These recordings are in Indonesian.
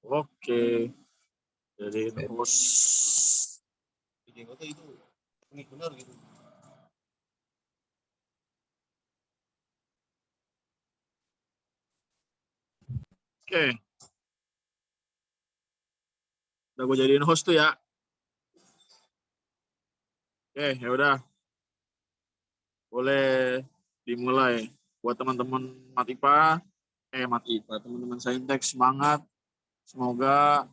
Oke. Jadi host. Itu unik benar gitu. Oke. Udah gue jadiin host tuh ya. Oke, ya udah. Boleh dimulai. Buat teman-teman Matipa, teman-teman Saintek semangat. Semoga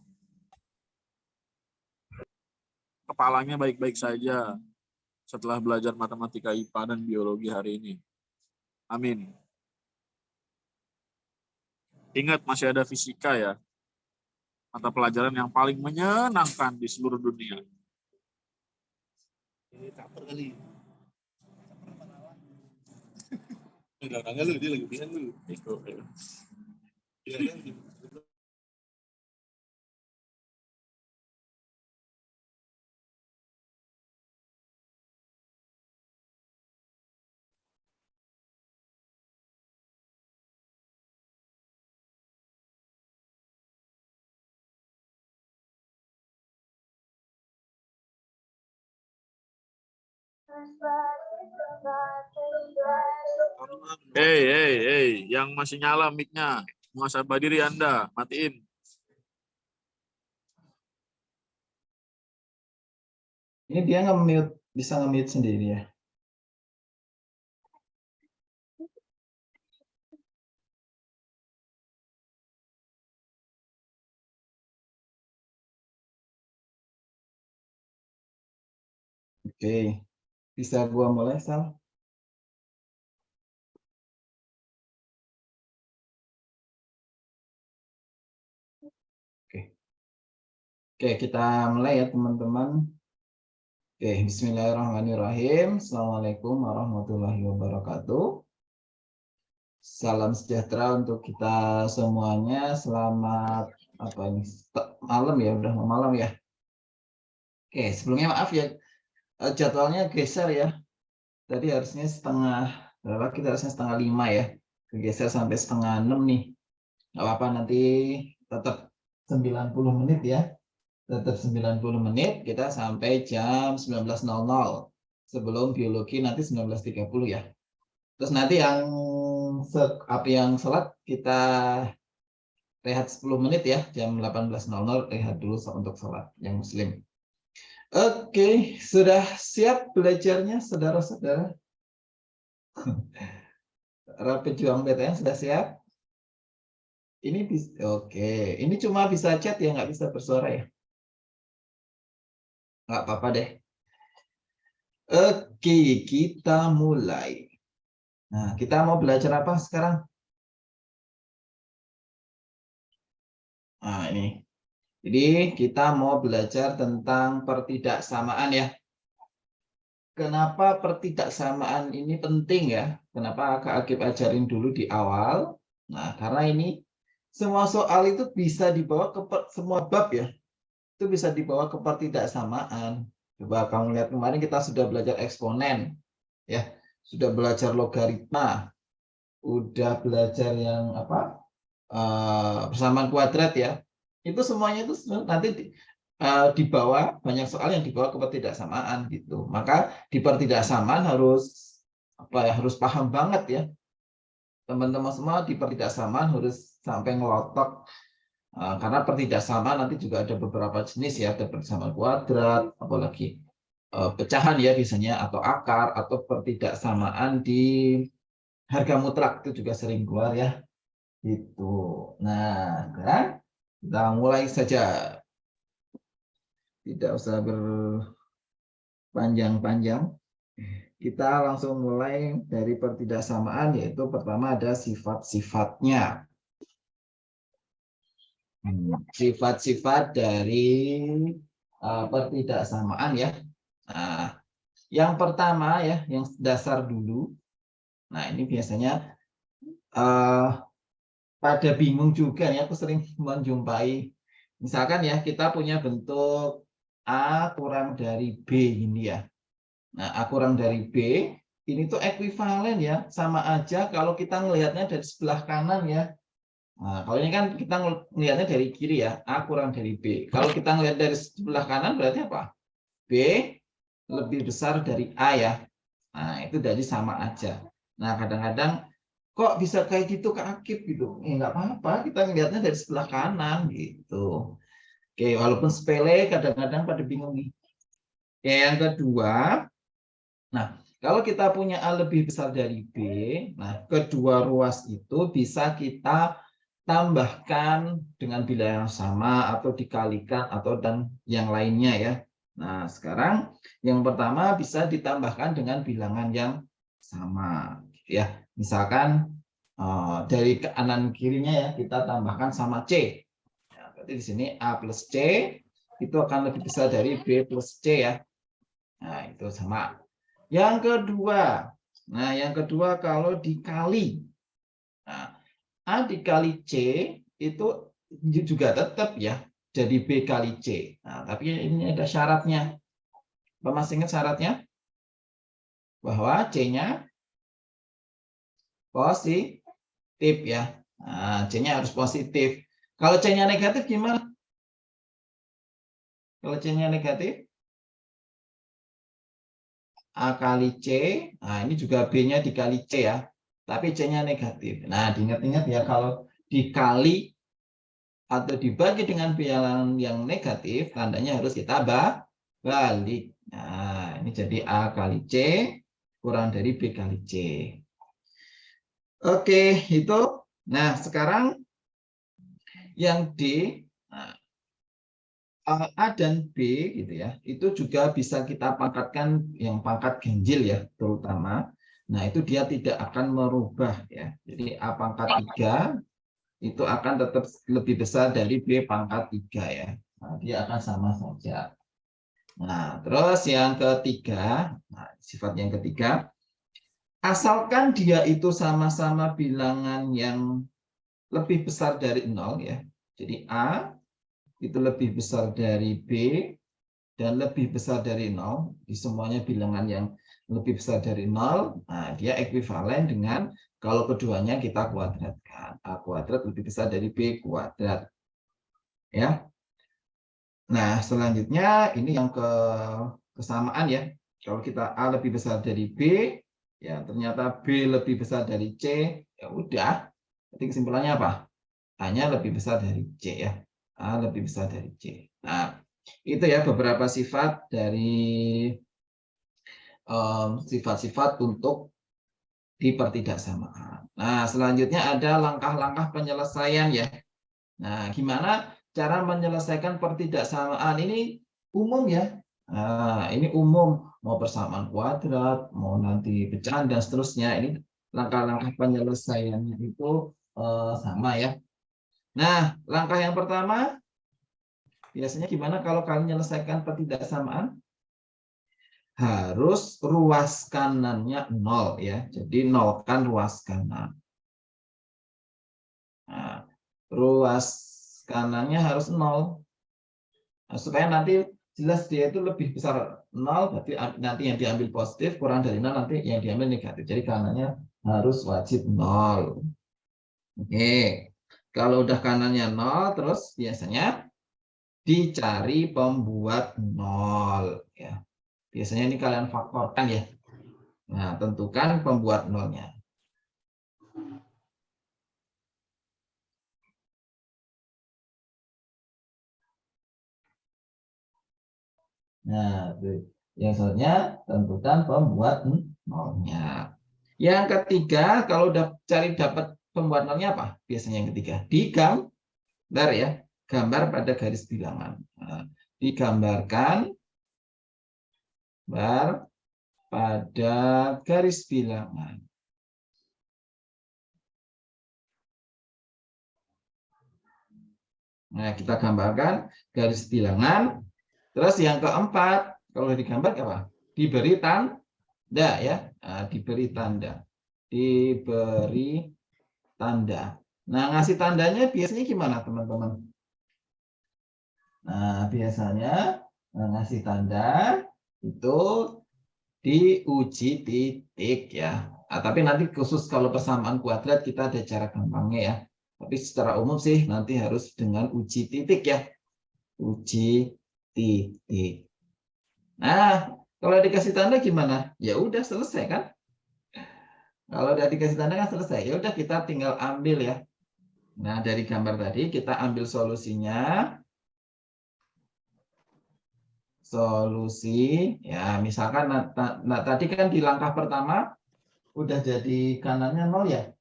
kepalanya baik-baik saja setelah belajar matematika IPA dan biologi hari ini. Amin. Ingat masih ada fisika ya. Mata pelajaran yang paling menyenangkan di seluruh dunia. Ini caper kali. Udah nanya lu, dia lagi bilang lu. Itu. Iya kan? Hey, yang masih nyala mic-nya, muhasabah diri Anda, matiin. Ini dia nge-mute, bisa nge-mute sendiri ya. Oke, bisa gua mulai, Sal? Oke, kita mulai ya teman-teman. Oke, bismillahirrahmanirrahim. Assalamualaikum warahmatullahi wabarakatuh. Salam sejahtera untuk kita semuanya. Selamat malam ya, udah mau malam ya. Oke, sebelumnya maaf ya, jadwalnya geser ya. Tadi harusnya kita harusnya 4:30 ya. Kegeser sampai 5:30 nih. Nggak apa-apa, nanti tetap 90 menit ya. Tetap 90 menit, kita sampai jam 19.00. Sebelum biologi nanti 19.30 ya. Terus nanti yang sholat kita rehat 10 menit ya, jam 18.00 rehat dulu untuk sholat yang muslim. Oke, sudah siap belajarnya saudara-saudara? Pejuang PTN sudah siap? Ini oke, ini cuma bisa chat ya, nggak bisa bersuara ya? Nggak apa-apa deh. Oke, kita mulai. Nah, kita mau belajar apa sekarang? Nah, ini. Jadi, kita mau belajar tentang pertidaksamaan ya. Kenapa pertidaksamaan ini penting ya? Kenapa Kak Agib ajarin dulu di awal? Nah, karena ini semua soal itu bisa dibawa ke semua bab ya. Itu bisa dibawa ke pertidaksamaan. Coba kamu lihat kemarin kita sudah belajar eksponen ya. Sudah belajar logaritma. Udah belajar yang persamaan kuadrat ya. Itu semuanya itu nanti di bawah banyak soal yang dibawa ke pertidaksamaan gitu. Maka di pertidaksamaan harus paham banget ya. Teman-teman semua di pertidaksamaan harus sampai ngelotok. Karena pertidaksamaan nanti juga ada beberapa jenis ya, ada persamaan kuadrat, apalagi pecahan ya biasanya, atau akar, atau pertidaksamaan di harga mutlak itu juga sering keluar ya. Gitu. Nah, kan? Kita mulai saja. Tidak usah berpanjang-panjang. Kita langsung mulai dari pertidaksamaan, yaitu pertama ada sifat-sifatnya. Sifat-sifat dari pertidaksamaan ya. Nah, yang pertama ya, yang dasar dulu. Nah, ini biasanya pada bingung juga ya, aku sering menjumpai. Misalkan ya, kita punya bentuk A kurang dari B ini ya. Nah, A kurang dari B, ini tuh ekuivalen ya. Sama aja kalau kita melihatnya dari sebelah kanan ya. Nah, kalau ini kan kita melihatnya dari kiri ya, A kurang dari B. Kalau kita melihat dari sebelah kanan berarti apa? B lebih besar dari A ya. Nah, itu jadi sama aja. Nah, kadang-kadang kok bisa kayak gitu Kak Akib gitu. Nggak apa-apa, kita melihatnya dari sebelah kanan gitu. Oke, walaupun sepele kadang-kadang pada bingung nih. Oke, yang kedua, nah kalau kita punya A lebih besar dari B, nah kedua ruas itu bisa kita tambahkan dengan bilangan yang sama atau dikalikan atau dan yang lainnya ya. Nah, sekarang yang pertama bisa ditambahkan dengan bilangan yang sama ya. Misalkan dari kanan kirinya ya kita tambahkan sama C. Ya, berarti di sini A plus C itu akan lebih besar dari B plus C ya. Nah, itu sama. Yang kedua kalau dikali. Nah, A dikali C itu juga tetap ya jadi B kali C. Nah, tapi ini ada syaratnya. Masih ingat syaratnya? Bahwa C-nya positif ya. Nah, C-nya harus positif. Kalau C-nya negatif gimana? Kalau C-nya negatif, A kali C, nah ini juga B-nya dikali C ya. Tapi C-nya negatif. Nah, diingat-ingat ya kalau dikali atau dibagi dengan bilangan yang negatif, tandanya harus kita balik. Nah, ini jadi A kali C kurang dari B kali C. Oke, itu. Nah, sekarang yang D, nah, A dan B gitu ya, itu juga bisa kita pangkatkan yang pangkat ganjil ya, terutama. Nah, itu dia tidak akan merubah ya. Jadi A pangkat 3 itu akan tetap lebih besar dari B pangkat 3 ya. Nah, dia akan sama saja. Nah, terus yang ketiga, nah, sifat yang ketiga, asalkan dia itu sama-sama bilangan yang lebih besar dari 0 ya. Jadi A itu lebih besar dari B dan lebih besar dari 0. Di semuanya bilangan yang lebih besar dari 0, nah dia ekuivalen dengan kalau keduanya kita kuadratkan. A kuadrat lebih besar dari B kuadrat. Ya. Nah, selanjutnya ini yang kesamaan ya. Kalau kita A lebih besar dari B, ya ternyata B lebih besar dari C, ya udah. Jadi kesimpulannya apa? A-nya lebih besar dari C ya. A lebih besar dari C. Nah, itu ya beberapa sifat dari sifat-sifat untuk dipertidaksamaan. Nah, selanjutnya ada langkah-langkah penyelesaian ya. Nah, gimana cara menyelesaikan pertidaksamaan ini umum ya. Nah, ini umum, mau persamaan kuadrat, mau nanti pecahan dan seterusnya. Ini langkah-langkah penyelesaiannya itu sama ya. Nah, langkah yang pertama biasanya gimana kalau kalian menyelesaikan pertidaksamaan? Harus ruas kanannya 0 ya. Jadi nolkan ruas kanan. Nah, ruas kanannya harus 0. Nah, supaya nanti jelas dia itu lebih besar 0, berarti nanti yang diambil positif, kurang dari 0 nanti yang diambil negatif. Jadi kanannya harus wajib 0. Oke. Kalau udah kanannya 0, terus biasanya dicari pembuat 0 ya. Biasanya ini kalian faktorkan ya. Nah, tentukan pembuat 0-nya. Nah, yang selanjutnya tentukan pembuat 0-nya. Yang ketiga, kalau udah cari dapat pembuat 0-nya apa? Biasanya yang ketiga, digambar ya. Gambar pada garis bilangan. Nah, digambarkan pada garis bilangan. Nah, kita gambarkan garis bilangan. Terus yang keempat, kalau digambar apa? Diberi tanda ya. Nah, diberi tanda. Diberi tanda. Nah, ngasih tandanya biasanya gimana, teman-teman? Nah, biasanya ngasih tanda itu diuji titik ya. Nah, tapi nanti khusus kalau persamaan kuadrat kita ada cara gampangnya ya. Tapi secara umum sih nanti harus dengan uji titik ya. Uji titik. Nah, kalau dikasih tanda gimana? Ya udah selesai kan? Kalau udah dikasih tanda kan selesai. Ya udah kita tinggal ambil ya. Nah, dari gambar tadi kita ambil solusinya. Solusi ya, misalkan tadi kan di langkah pertama udah jadi kanannya 0 ya.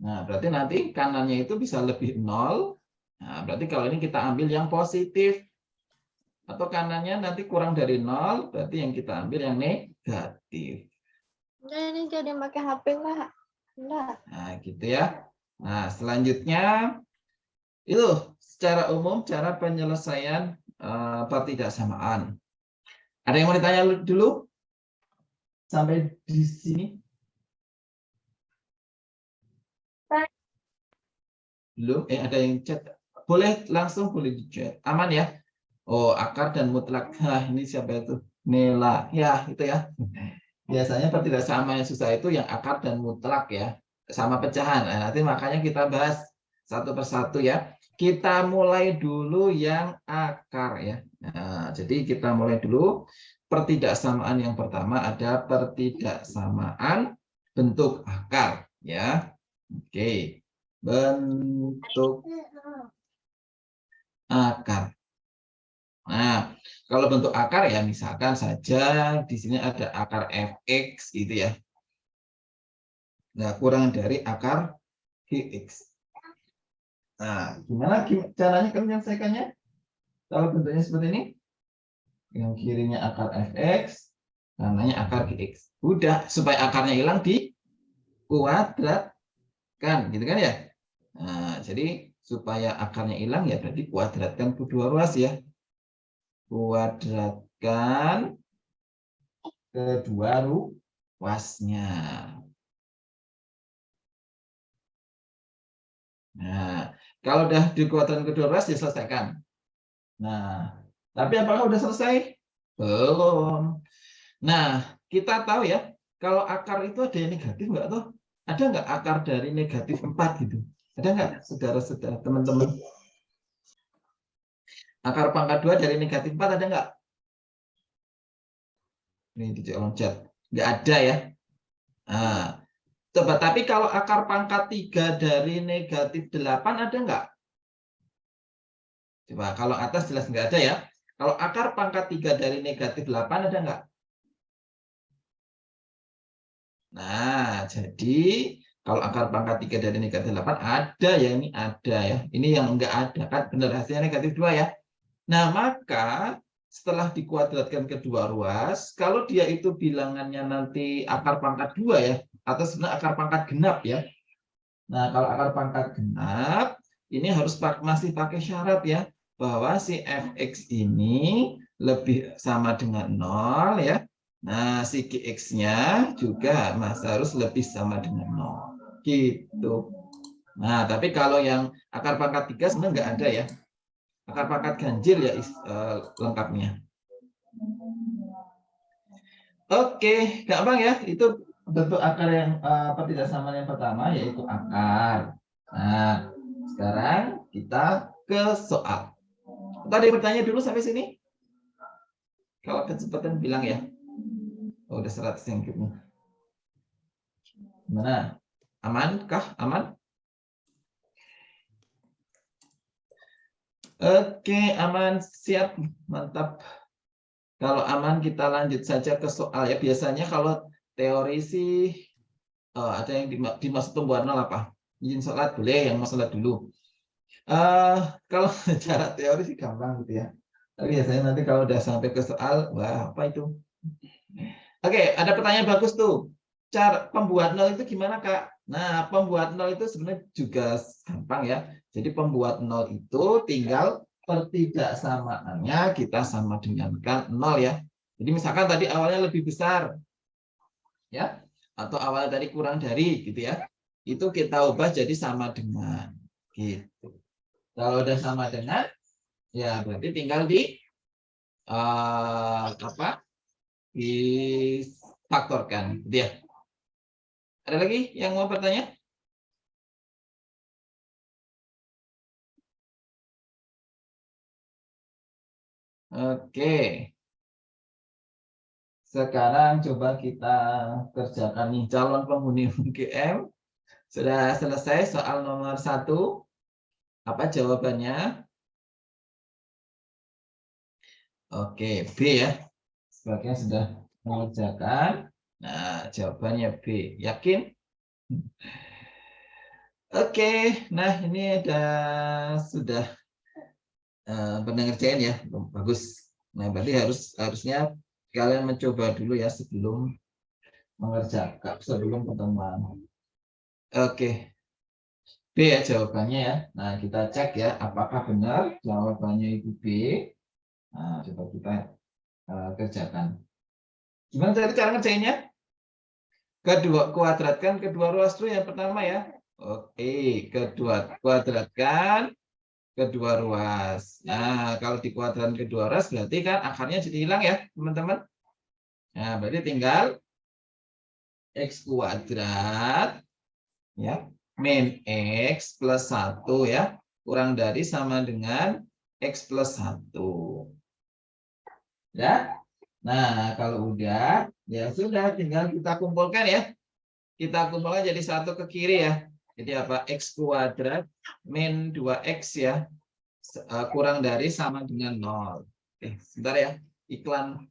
Nah, berarti nanti kanannya itu bisa lebih 0. Nah, berarti kalau ini kita ambil yang positif. Atau kanannya nanti kurang dari 0, berarti yang kita ambil yang negatif. Nah, ini jadi pakai HP nggak? Enggak. Nah, gitu ya. Nah, selanjutnya itu secara umum cara penyelesaian pertidaksamaan. Ada yang mau ditanya dulu? Sampai di sini? Belum? Ada yang chat? Boleh langsung, boleh di chat. Aman ya? Oh, akar dan mutlak. Nah, ini siapa itu? Nela. Ya, itu ya. Biasanya pertidaksamaan yang susah itu yang akar dan mutlak ya. Sama pecahan. Nah, nanti makanya kita bahas satu persatu ya. Kita mulai dulu yang akar ya. Nah, jadi kita mulai dulu. Pertidaksamaan yang pertama ada pertidaksamaan bentuk akar ya. Oke. Bentuk akar. Nah, kalau bentuk akar ya misalkan saja di sini ada akar fx gitu ya. Nah, kurang dari akar gx. Nah, gimana caranya menyelesaikannya? Kalau bentuknya seperti ini, yang kirinya akar fx, kanannya akar gx. Udah, supaya akarnya hilang dikuadratkan, gitu kan ya? Nah, jadi supaya akarnya hilang ya berarti kuadratkan kedua ruas ya. Kuadratkan kedua ruasnya. Nah, kalau udah dikuadratkan kedua ruas diselesaikan. Nah, tapi apakah udah selesai? Belum. Nah, kita tahu ya, kalau akar itu ada yang negatif nggak tuh? Ada nggak akar dari negatif 4 gitu? Ada nggak, saudara-saudara, teman-teman? Akar pangkat 2 dari negatif 4 ada nggak? Ini di kolom chat. Nggak ada ya. Nah, coba, tapi kalau akar pangkat 3 dari negatif 8 ada nggak? Coba, kalau atas jelas nggak ada ya. Kalau akar pangkat 3 dari negatif 8 ada nggak? Nah, jadi kalau akar pangkat 3 dari negatif 8 ada ya, ini ada ya. Ini yang enggak ada kan, benar hasilnya negatif 2 ya. Nah, maka setelah dikuadratkan kedua ruas, kalau dia itu bilangannya nanti akar pangkat 2 ya, atau sebenarnya akar pangkat genap ya. Nah, kalau akar pangkat genap, ini harus masih pakai syarat ya, bahwa si fx ini lebih sama dengan 0 ya. Nah, si gx-nya juga harus lebih sama dengan 0. Gitu. Nah, tapi kalau yang akar pangkat 3 sebenarnya nggak ada ya. Akar pangkat ganjil ya lengkapnya. Oke, gampang ya. Itu bentuk akar yang pertidaksamaan yang pertama, yaitu akar. Nah, sekarang kita ke soal. Tadi bertanya dulu sampai sini? Kalau kecepatan bilang ya. Oh, udah 100 yang gitu. Gimana? Aman kah? Aman? Oke, aman. Siap. Mantap. Kalau aman kita lanjut saja ke soal ya. Biasanya kalau teori sih ada yang dimaksud pembuat nol apa? Izin sholat boleh, yang mau sholat dulu. Kalau cara teori sih gampang gitu ya. Tapi biasanya nanti kalau udah sampai ke soal, wah apa itu? Oke, ada pertanyaan bagus tuh. Cara pembuat nol itu gimana, Kak? Nah, pembuat nol itu sebenarnya juga gampang ya. Jadi pembuat nol itu tinggal pertidaksamaannya kita sama dengankan nol ya. Jadi misalkan tadi awalnya lebih besar ya, atau awalnya tadi kurang dari gitu ya. Itu kita ubah jadi sama dengan gitu. Kalau udah sama dengan ya berarti tinggal difaktorkan gitu ya. Ada lagi yang mau bertanya? Oke. Sekarang coba kita kerjakan nih calon penghuni UGM. Sudah selesai soal nomor 1. Apa jawabannya? Oke, B ya. Sebagian sudah mengerjakan. Nah, jawabannya B. Yakin? Oke, nah ini sudah pernah ngerjain ya, bagus. Nah, berarti harusnya kalian mencoba dulu ya sebelum mengerjakan, sebelum pertemuan. Oke, B ya jawabannya ya. Nah, kita cek ya apakah benar jawabannya itu B. Nah, coba kita kerjakan. Gimana tadi cara ngerjainnya? Kuadratkan kedua ruas dulu yang pertama ya. Oke, kuadratkan kedua ruas. Nah, kalau dikuadratkan kedua ruas berarti kan akarnya jadi hilang ya, teman-teman. Nah, berarti tinggal X kuadrat ya, min X plus 1 ya, kurang dari sama dengan X plus 1. Ya. Nah, kalau udah, ya sudah tinggal kita kumpulkan ya. Kita kumpulkan jadi 1 ke kiri ya. Jadi apa? X kuadrat min 2X ya. Kurang dari sama dengan 0. Oke, sebentar ya. Iklan.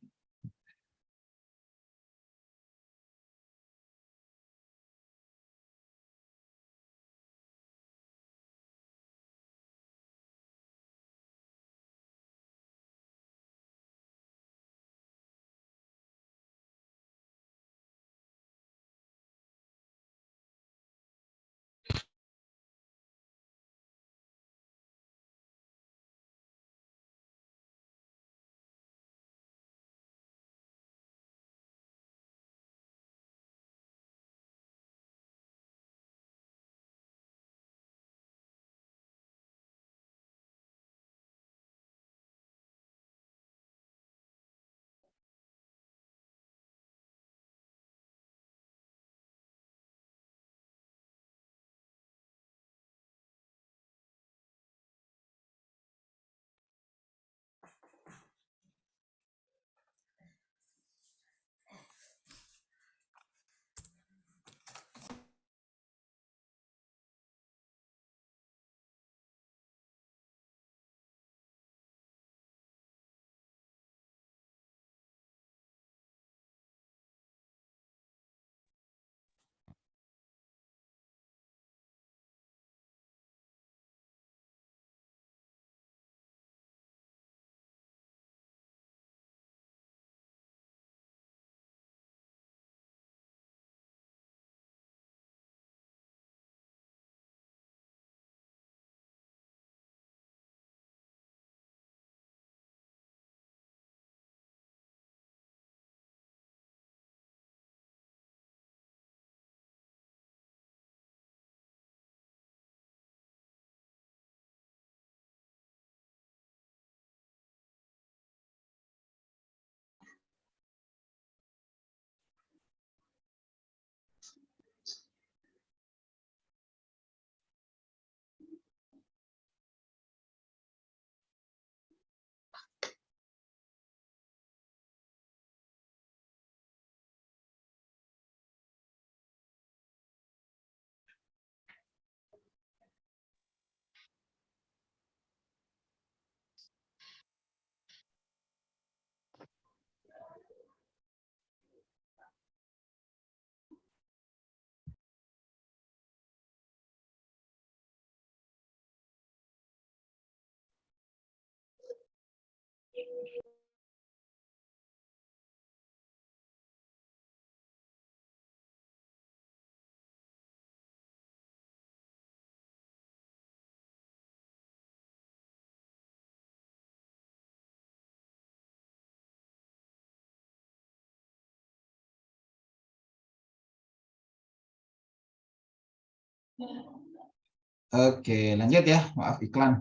Oke, lanjut ya. Maaf iklan.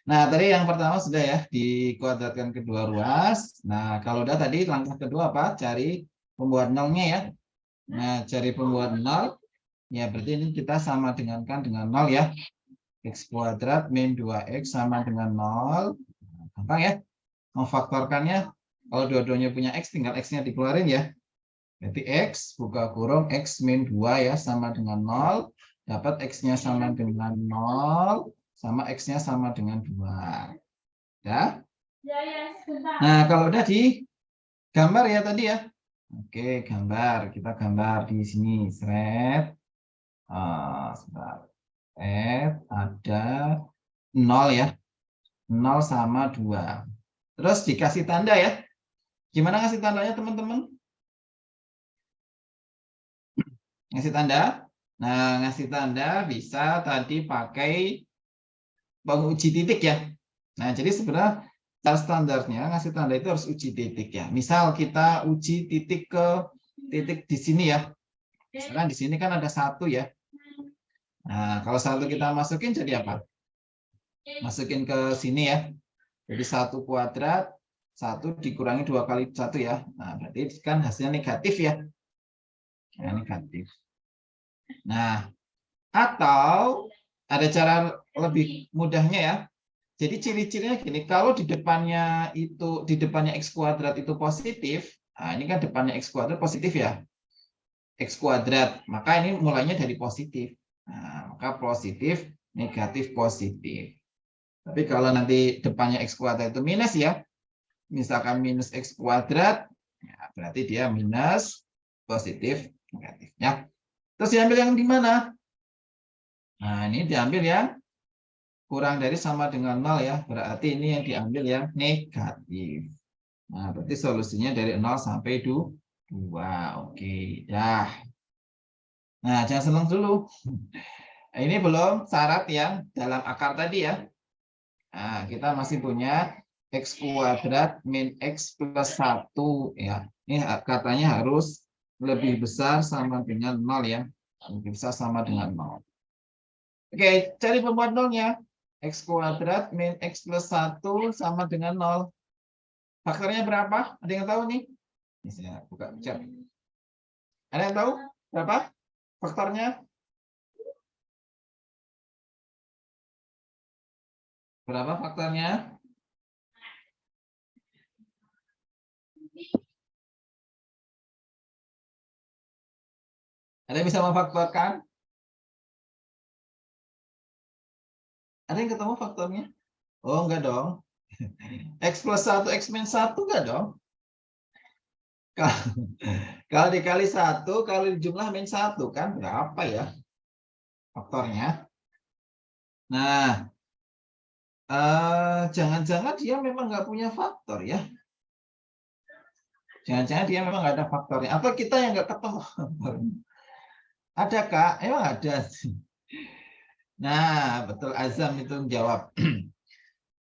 Nah, tadi yang pertama sudah ya, dikuadratkan kedua ruas. Nah, kalau udah tadi langkah kedua apa? Cari pembuat nolnya ya. Nah, cari pembuat nol. Ya, berarti ini kita sama dengankan dengan 0 ya. X kuadrat min 2X sama dengan 0. Gampang ya. Memfaktorkannya, kalau dua-duanya punya X, tinggal X-nya dikeluarin ya. Berarti X, buka kurung, X min 2 ya, sama dengan 0. Dapat X-nya sama dengan 0, sama X-nya sama dengan 2. Ya. Nah, kalau udah digambar ya tadi ya. Oke, gambar. Kita gambar di sini. Seret. Ada 0 ya. 0 sama 2. Terus dikasih tanda ya. Gimana ngasih tandanya teman-teman? Ngasih tanda? Nah, ngasih tanda bisa tadi pakai penguji titik ya. Nah, jadi sebenarnya cara standarnya ngasih tanda itu harus uji titik ya. Misal kita uji titik ke titik di sini ya. Misalkan di sini kan ada 1 ya. Nah, kalau 1 kita masukin jadi apa? Masukin ke sini ya. Jadi 1 kuadrat, 1 dikurangi 2 kali 1 ya. Nah, berarti kan hasilnya negatif ya. Nah, negatif. Nah, atau ada cara lebih mudahnya ya. Jadi ciri-cirinya gini, kalau di depannya X kuadrat itu positif, nah ini kan depannya X kuadrat positif ya. X kuadrat, maka ini mulainya dari positif. Nah, maka positif, negatif, positif. Tapi kalau nanti depannya X kuadrat itu minus ya, misalkan minus X kuadrat, ya berarti dia minus, positif, negatif. Ya. Terus diambil yang di mana? Nah, ini diambil yang kurang dari sama dengan 0 ya. Berarti ini yang diambil yang negatif. Nah, berarti solusinya dari 0 sampai 2. Oke, dah. Nah, jangan senang dulu. Ini belum syarat yang dalam akar tadi ya. Nah, kita masih punya X kuadrat min X plus 1 ya. Ini katanya harus lebih besar sama dengan 0 ya. Lebih besar sama dengan 0. Oke, cari pemuat nolnya. X kuadrat min X plus 1 sama dengan 0. Faktornya berapa? Ada yang tahu nih? Ini saya buka chat. Ada yang tahu berapa faktornya? Berapa faktornya? Ada yang bisa memfaktorkan? Ada yang ketemu faktornya? Oh, enggak dong. X plus 1, X min 1 enggak dong. Kalau dikali 1, kalau jumlah min 1 kan berapa ya faktornya? Nah, jangan-jangan dia memang nggak punya faktor ya. Jangan-jangan dia memang nggak ada faktornya. Atau kita yang nggak ketemu. Ada Kak? Emang ada. Nah, betul Azam itu menjawab.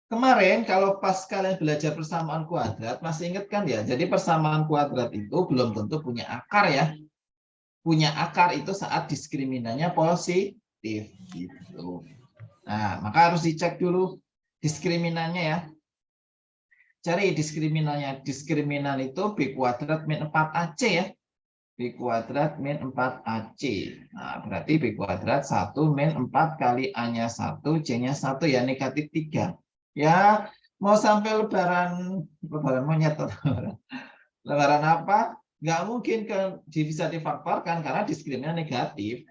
Kemarin kalau pas kalian belajar persamaan kuadrat, masih ingat kan ya? Jadi persamaan kuadrat itu belum tentu punya akar ya. Punya akar itu saat diskriminannya positif. Gitu. Nah, maka harus dicek dulu diskriminannya ya. Cari diskriminannya. Diskriminan itu B kuadrat min 4AC ya. B kuadrat min 4AC. Nah, berarti B kuadrat 1 min 4 kali A-nya 1, C-nya 1 ya, negatif 3. Ya, mau sampai lebaran monyet atau lebaran apa? Nggak mungkin bisa difaktorkan karena diskriminannya negatif.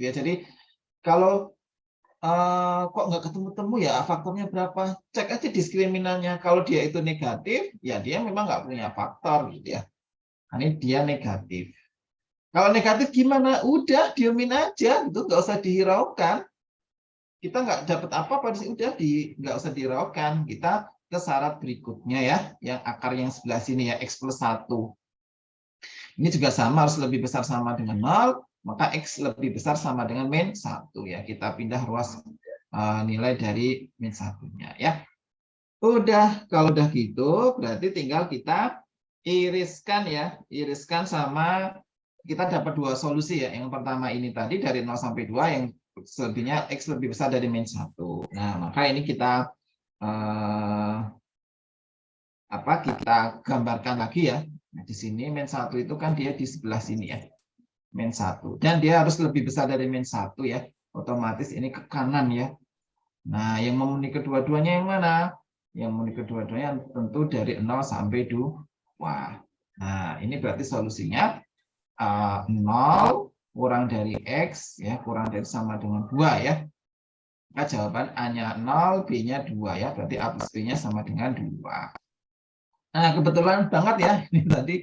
Ya, jadi kalau kok nggak ketemu-temu ya faktornya berapa? Cek aja diskriminannya. Kalau dia itu negatif, ya dia memang nggak punya faktor gitu ya. Ini dia negatif. Kalau negatif gimana? Udah diemin aja, gitu nggak usah dihiraukan. Kita nggak dapat apa-apa, udah nggak usah dihiraukan. Kita ke syarat berikutnya ya, yang akar yang sebelah sini ya, X plus 1. Ini juga sama, harus lebih besar sama dengan 0, maka X lebih besar sama dengan min 1 ya. Kita pindah ruas nilai dari min 1-nya ya. Udah, kalau udah gitu berarti tinggal kita iriskan ya, iriskan sama kita dapat 2 solusi ya. Yang pertama ini tadi dari 0 sampai 2 yang selebihnya X lebih besar dari min 1. Nah, maka ini kita kita gambarkan lagi ya. Nah, di sini min 1 itu kan dia di sebelah sini ya. Min 1. Dan dia harus lebih besar dari min 1 ya. Otomatis ini ke kanan ya. Nah, yang memenuhi kedua-duanya yang mana? yang memenuhi kedua-duanya tentu dari 0 sampai 2. Nah, ini berarti solusinya 0 kurang dari X, ya, kurang dari sama dengan 2 ya. Maka jawaban A-nya 0, B-nya 2 ya, berarti A plus B-nya sama dengan 2. Nah, kebetulan banget ya, ini tadi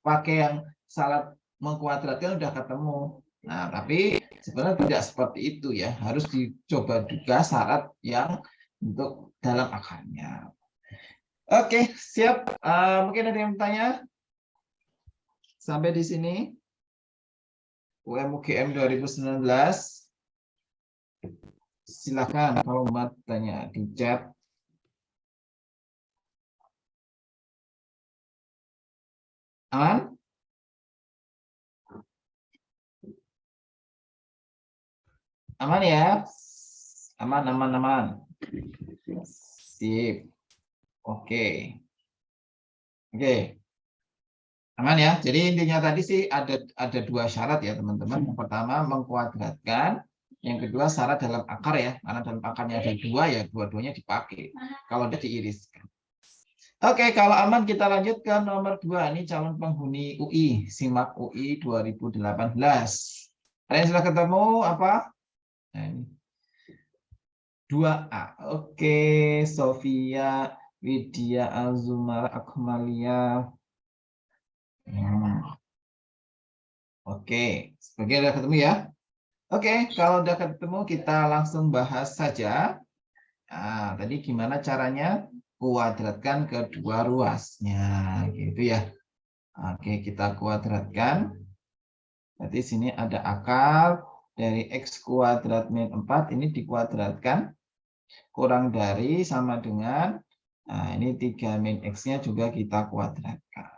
pakai yang syarat mengkuadratkan udah ketemu. Nah, tapi sebenarnya tidak seperti itu ya, harus dicoba juga syarat yang untuk dalam akarnya. Oke, siap. Mungkin ada yang bertanya? Sampai di sini. UM/UGM 2019. Silakan kalau mau tanya di chat. Aman? Aman ya? Aman, aman, aman. Sip. Oke. Oke. Aman ya. Jadi intinya tadi sih ada 2 syarat ya teman-teman. Yang pertama mengkuadratkan, yang kedua syarat dalam akar ya. Karena dalam akarnya ada 2 ya, dua-duanya dipakai. Kalau ada diiriskan. Oke, kalau aman kita lanjut ke nomor 2. Ini calon penghuni UI, SIMAK UI 2018. Ada yang sudah ketemu apa? Nah, ini 2A. Oke, Sofia, Widya, Azumar, Akmalia. Oke, sebagai udah ketemu ya. Oke, kalau udah ketemu kita langsung bahas saja. Nah, tadi gimana caranya kuadratkan kedua ruasnya, gitu ya. Oke, kita kuadratkan. Berarti sini ada akar dari X kuadrat min 4, ini dikuadratkan. Kurang dari sama dengan, nah ini 3 min X-nya juga kita kuadratkan.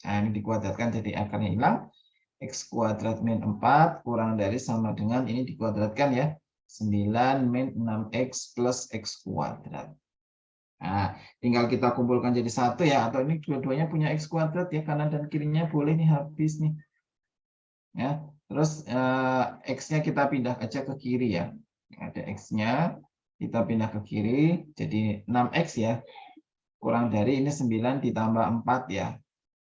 Nah, ini dikuadratkan jadi akarnya hilang. X kuadrat min 4 kurang dari sama dengan, ini dikuadratkan ya, 9 min 6X plus X kuadrat. Nah, tinggal kita kumpulkan jadi 1 ya, atau ini dua-duanya punya X kuadrat ya, kanan dan kirinya boleh nih, habis nih. Ya, terus X-nya kita pindah aja ke kiri ya. Ada X-nya, kita pindah ke kiri, jadi 6X ya. Kurang dari ini 9 ditambah 4 ya.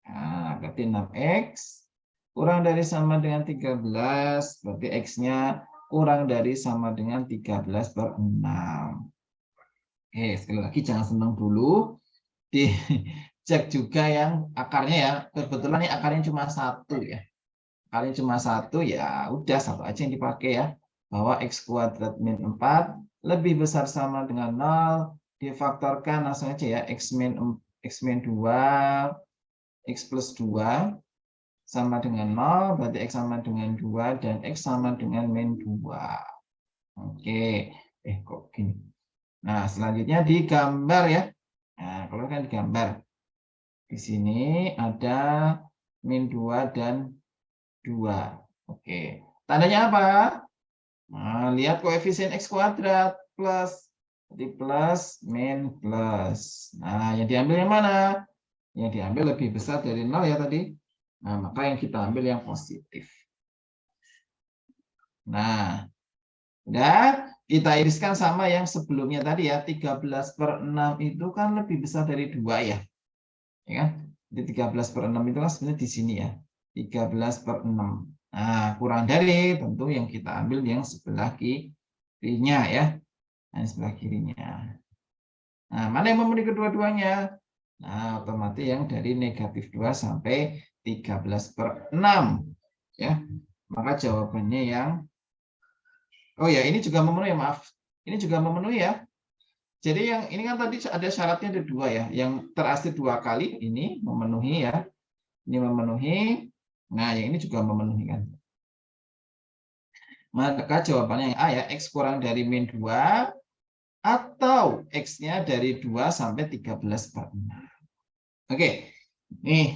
Nah, berarti 6X kurang dari sama dengan 13, berarti X-nya kurang dari sama dengan 13/6. Oke, sekali lagi jangan senang dulu. Dicek juga yang akarnya ya. Kebetulan ini akarnya cuma 1 ya. Akarnya cuma 1 ya, udah 1 aja yang dipakai ya. Bahwa X kuadrat min 4 lebih besar sama dengan 0, difaktorkan langsung aja ya. X min 2, X plus 2 sama dengan 0, berarti X sama dengan 2, dan X sama dengan min 2. Oke, kok gini. Nah, selanjutnya digambar ya. Nah, kalau kan digambar. Di sini ada min 2 dan 2. Oke, tandanya apa? Nah, lihat koefisien X kuadrat, plus. Jadi plus, min, plus. Nah, yang diambil yang mana? Yang diambil lebih besar dari 0 ya tadi. Nah, maka yang kita ambil yang positif. Nah, udah kita iriskan sama yang sebelumnya tadi ya. 13/6 itu kan lebih besar dari 2 ya. Ya kan? Jadi 13/6 itu kan sebenarnya di sini ya. 13/6. Nah, kurang dari tentu yang kita ambil yang sebelah kirinya ya. Nah, sebelah kirinya. Nah, mana yang memenuhi kedua-duanya? Nah, otomatis yang dari -2 sampai 13/6 ya. Maka jawabannya yang, oh ya, ini juga memenuhi, maaf, ini juga memenuhi ya. Jadi yang ini kan tadi ada syaratnya ada 2 ya, yang terasir 2 kali ini memenuhi ya, ini memenuhi. Nah, yang ini juga memenuhi kan. Maka jawabannya yang A ya, X kurang dari min 2 atau X-nya dari 2 sampai 13/6. Oke. Nih,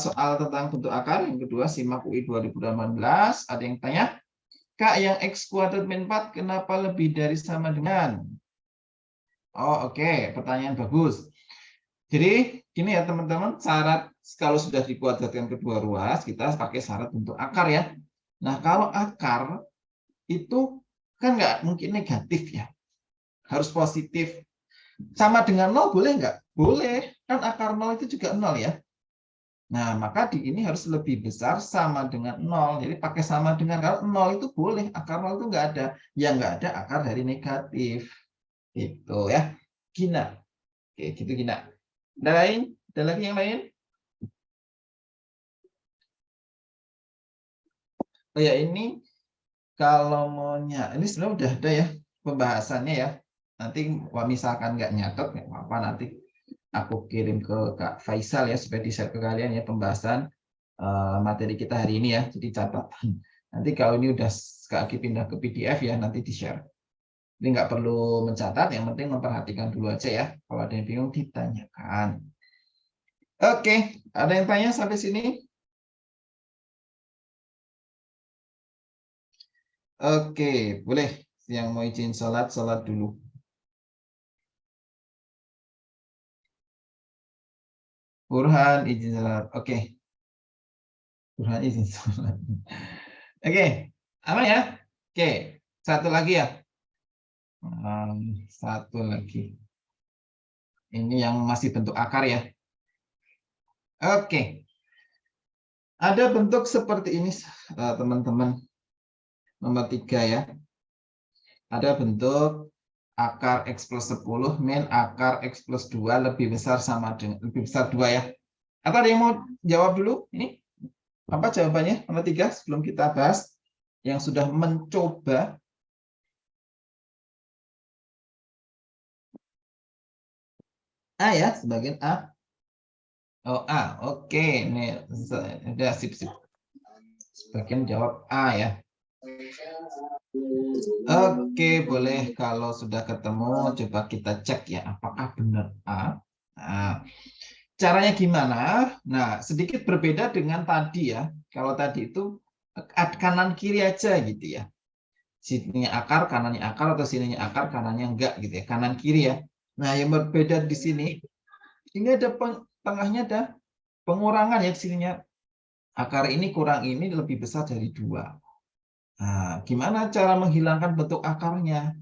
soal tentang bentuk akar yang kedua, SIMAK UI 2018. Ada yang tanya, Kak, yang X kuadrat min 4 kenapa lebih dari sama dengan? Oh, oke. Pertanyaan bagus. Jadi, gini ya teman-teman, syarat kalau sudah dikuadratkan kedua ruas, kita pakai syarat bentuk akar ya. Nah, kalau akar itu kan nggak mungkin negatif ya. Harus positif. Sama dengan 0 boleh nggak? Boleh. Kan akar 0 itu juga 0 ya. Nah, maka di ini harus lebih besar sama dengan 0. Jadi pakai sama dengan, kalau 0 itu boleh, akar 0 itu nggak ada. Yang nggak ada akar dari negatif. Gitu ya. Gina. Oke, gitu Gina. Ada lain? Ada lagi yang lain? Oh ya, ini kalau maunya, ini sebenarnya udah ada ya pembahasannya ya. Nanti misalkan nggak nyatet, nggak apa-apa, nanti aku kirim ke Kak Faisal ya, supaya di-share ke kalian ya pembahasan materi kita hari ini ya, jadi catatan. Nanti kalau ini udah Kak Aki pindah ke PDF ya, nanti di-share. Ini nggak perlu mencatat, yang penting memperhatikan dulu aja ya. Kalau ada yang bingung ditanyakan. Oke, ada yang tanya sampai sini? Oke, boleh. Yang mau izin sholat, sholat dulu. Burhan izin sholat. Oke. Burhan izin sholat. Oke, aman ya? Oke, satu lagi ya. Satu lagi. Ini yang masih bentuk akar ya. Oke. Ada bentuk seperti ini, teman-teman. Nomor 3 ya. Ada bentuk akar X plus 10 min akar X plus 2 lebih besar sama dengan lebih besar 2 ya. Apa ada yang mau jawab dulu? Ini apa jawabannya? Nomor 3 sebelum kita bahas yang sudah mencoba. A ya, sebagian A. Oh, A. Oke, ini udah sip-sip. Sebagian jawab A ya. Oke, boleh kalau sudah ketemu coba kita cek ya apakah benar A. Nah, caranya gimana? Nah, sedikit berbeda dengan tadi ya. Kalau tadi itu kanan kiri aja gitu ya. Sininya akar, kanannya akar, atau sininya akar, kanannya enggak gitu ya. Kanan kiri ya. Nah, yang berbeda di sini, ini ada tengahnya ada pengurangan ya di sininya. Akar ini kurang ini lebih besar dari 2. Nah, gimana cara menghilangkan bentuk akarnya?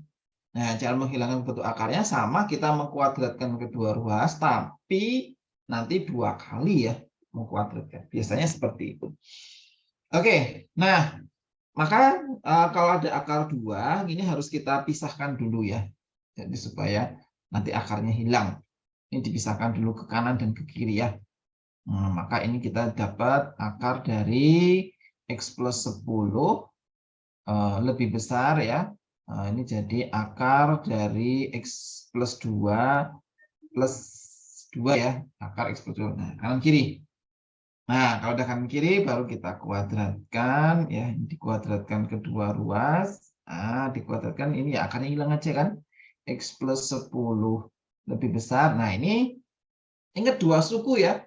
Nah, cara menghilangkan bentuk akarnya sama, kita mengkuadratkan kedua ruas, tapi nanti 2 kali ya mengkuadratkan. Biasanya seperti itu. Oke, nah maka kalau ada akar 2, ini harus kita pisahkan dulu ya. Jadi supaya nanti akarnya hilang. Ini dipisahkan dulu ke kanan dan ke kiri ya. Nah, maka ini kita dapat akar dari X plus 10 lebih besar ya. Ini jadi akar dari X plus 2 plus 2 ya. Akar X plus 2. Nah, kanan kiri. Nah, kalau udah kanan kiri baru kita kuadratkan ya. Dikuadratkan kedua ruas. Nah, dikuadratkan ini ya akarnya hilang aja kan. X plus 10 lebih besar. Nah, ini ingat 2 suku ya.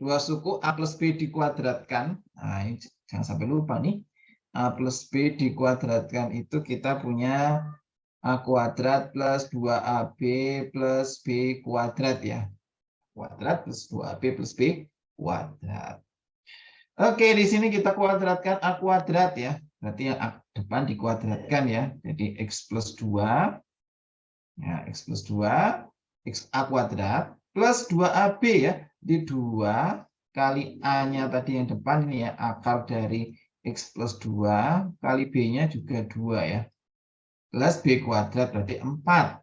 2 suku A plus B dikuadratkan. Nah, ini jangan sampai lupa nih. A plus B dikuadratkan itu kita punya A kuadrat plus 2AB plus B kuadrat ya. Kuadrat plus 2AB plus B kuadrat. Oke, di sini kita kuadratkan A kuadrat ya. Berarti yang depan dikuadratkan ya. Jadi X plus 2. Ya, X plus 2. X A kuadrat plus 2AB ya. Di 2 kali A-nya tadi yang depan ini ya. Akar dari X plus 2 kali B-nya juga 2 ya. Plus B kuadrat berarti 4.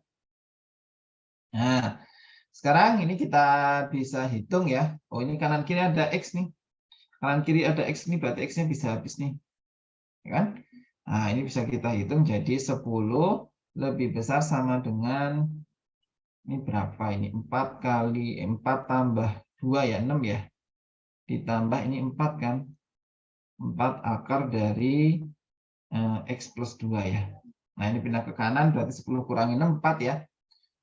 Nah, sekarang ini kita bisa hitung ya. Oh, ini kanan kiri ada X nih. Kanan kiri ada X nih, berarti X-nya bisa habis nih. Ya kan? Nah, ini bisa kita hitung jadi 10 lebih besar sama dengan, ini berapa ini? 4 kali 4 tambah 2 ya, 6 ya. Ditambah ini 4 kan. 4 akar dari X plus 2 ya. Nah, ini pindah ke kanan berarti 10 kurangi 6, 4 ya.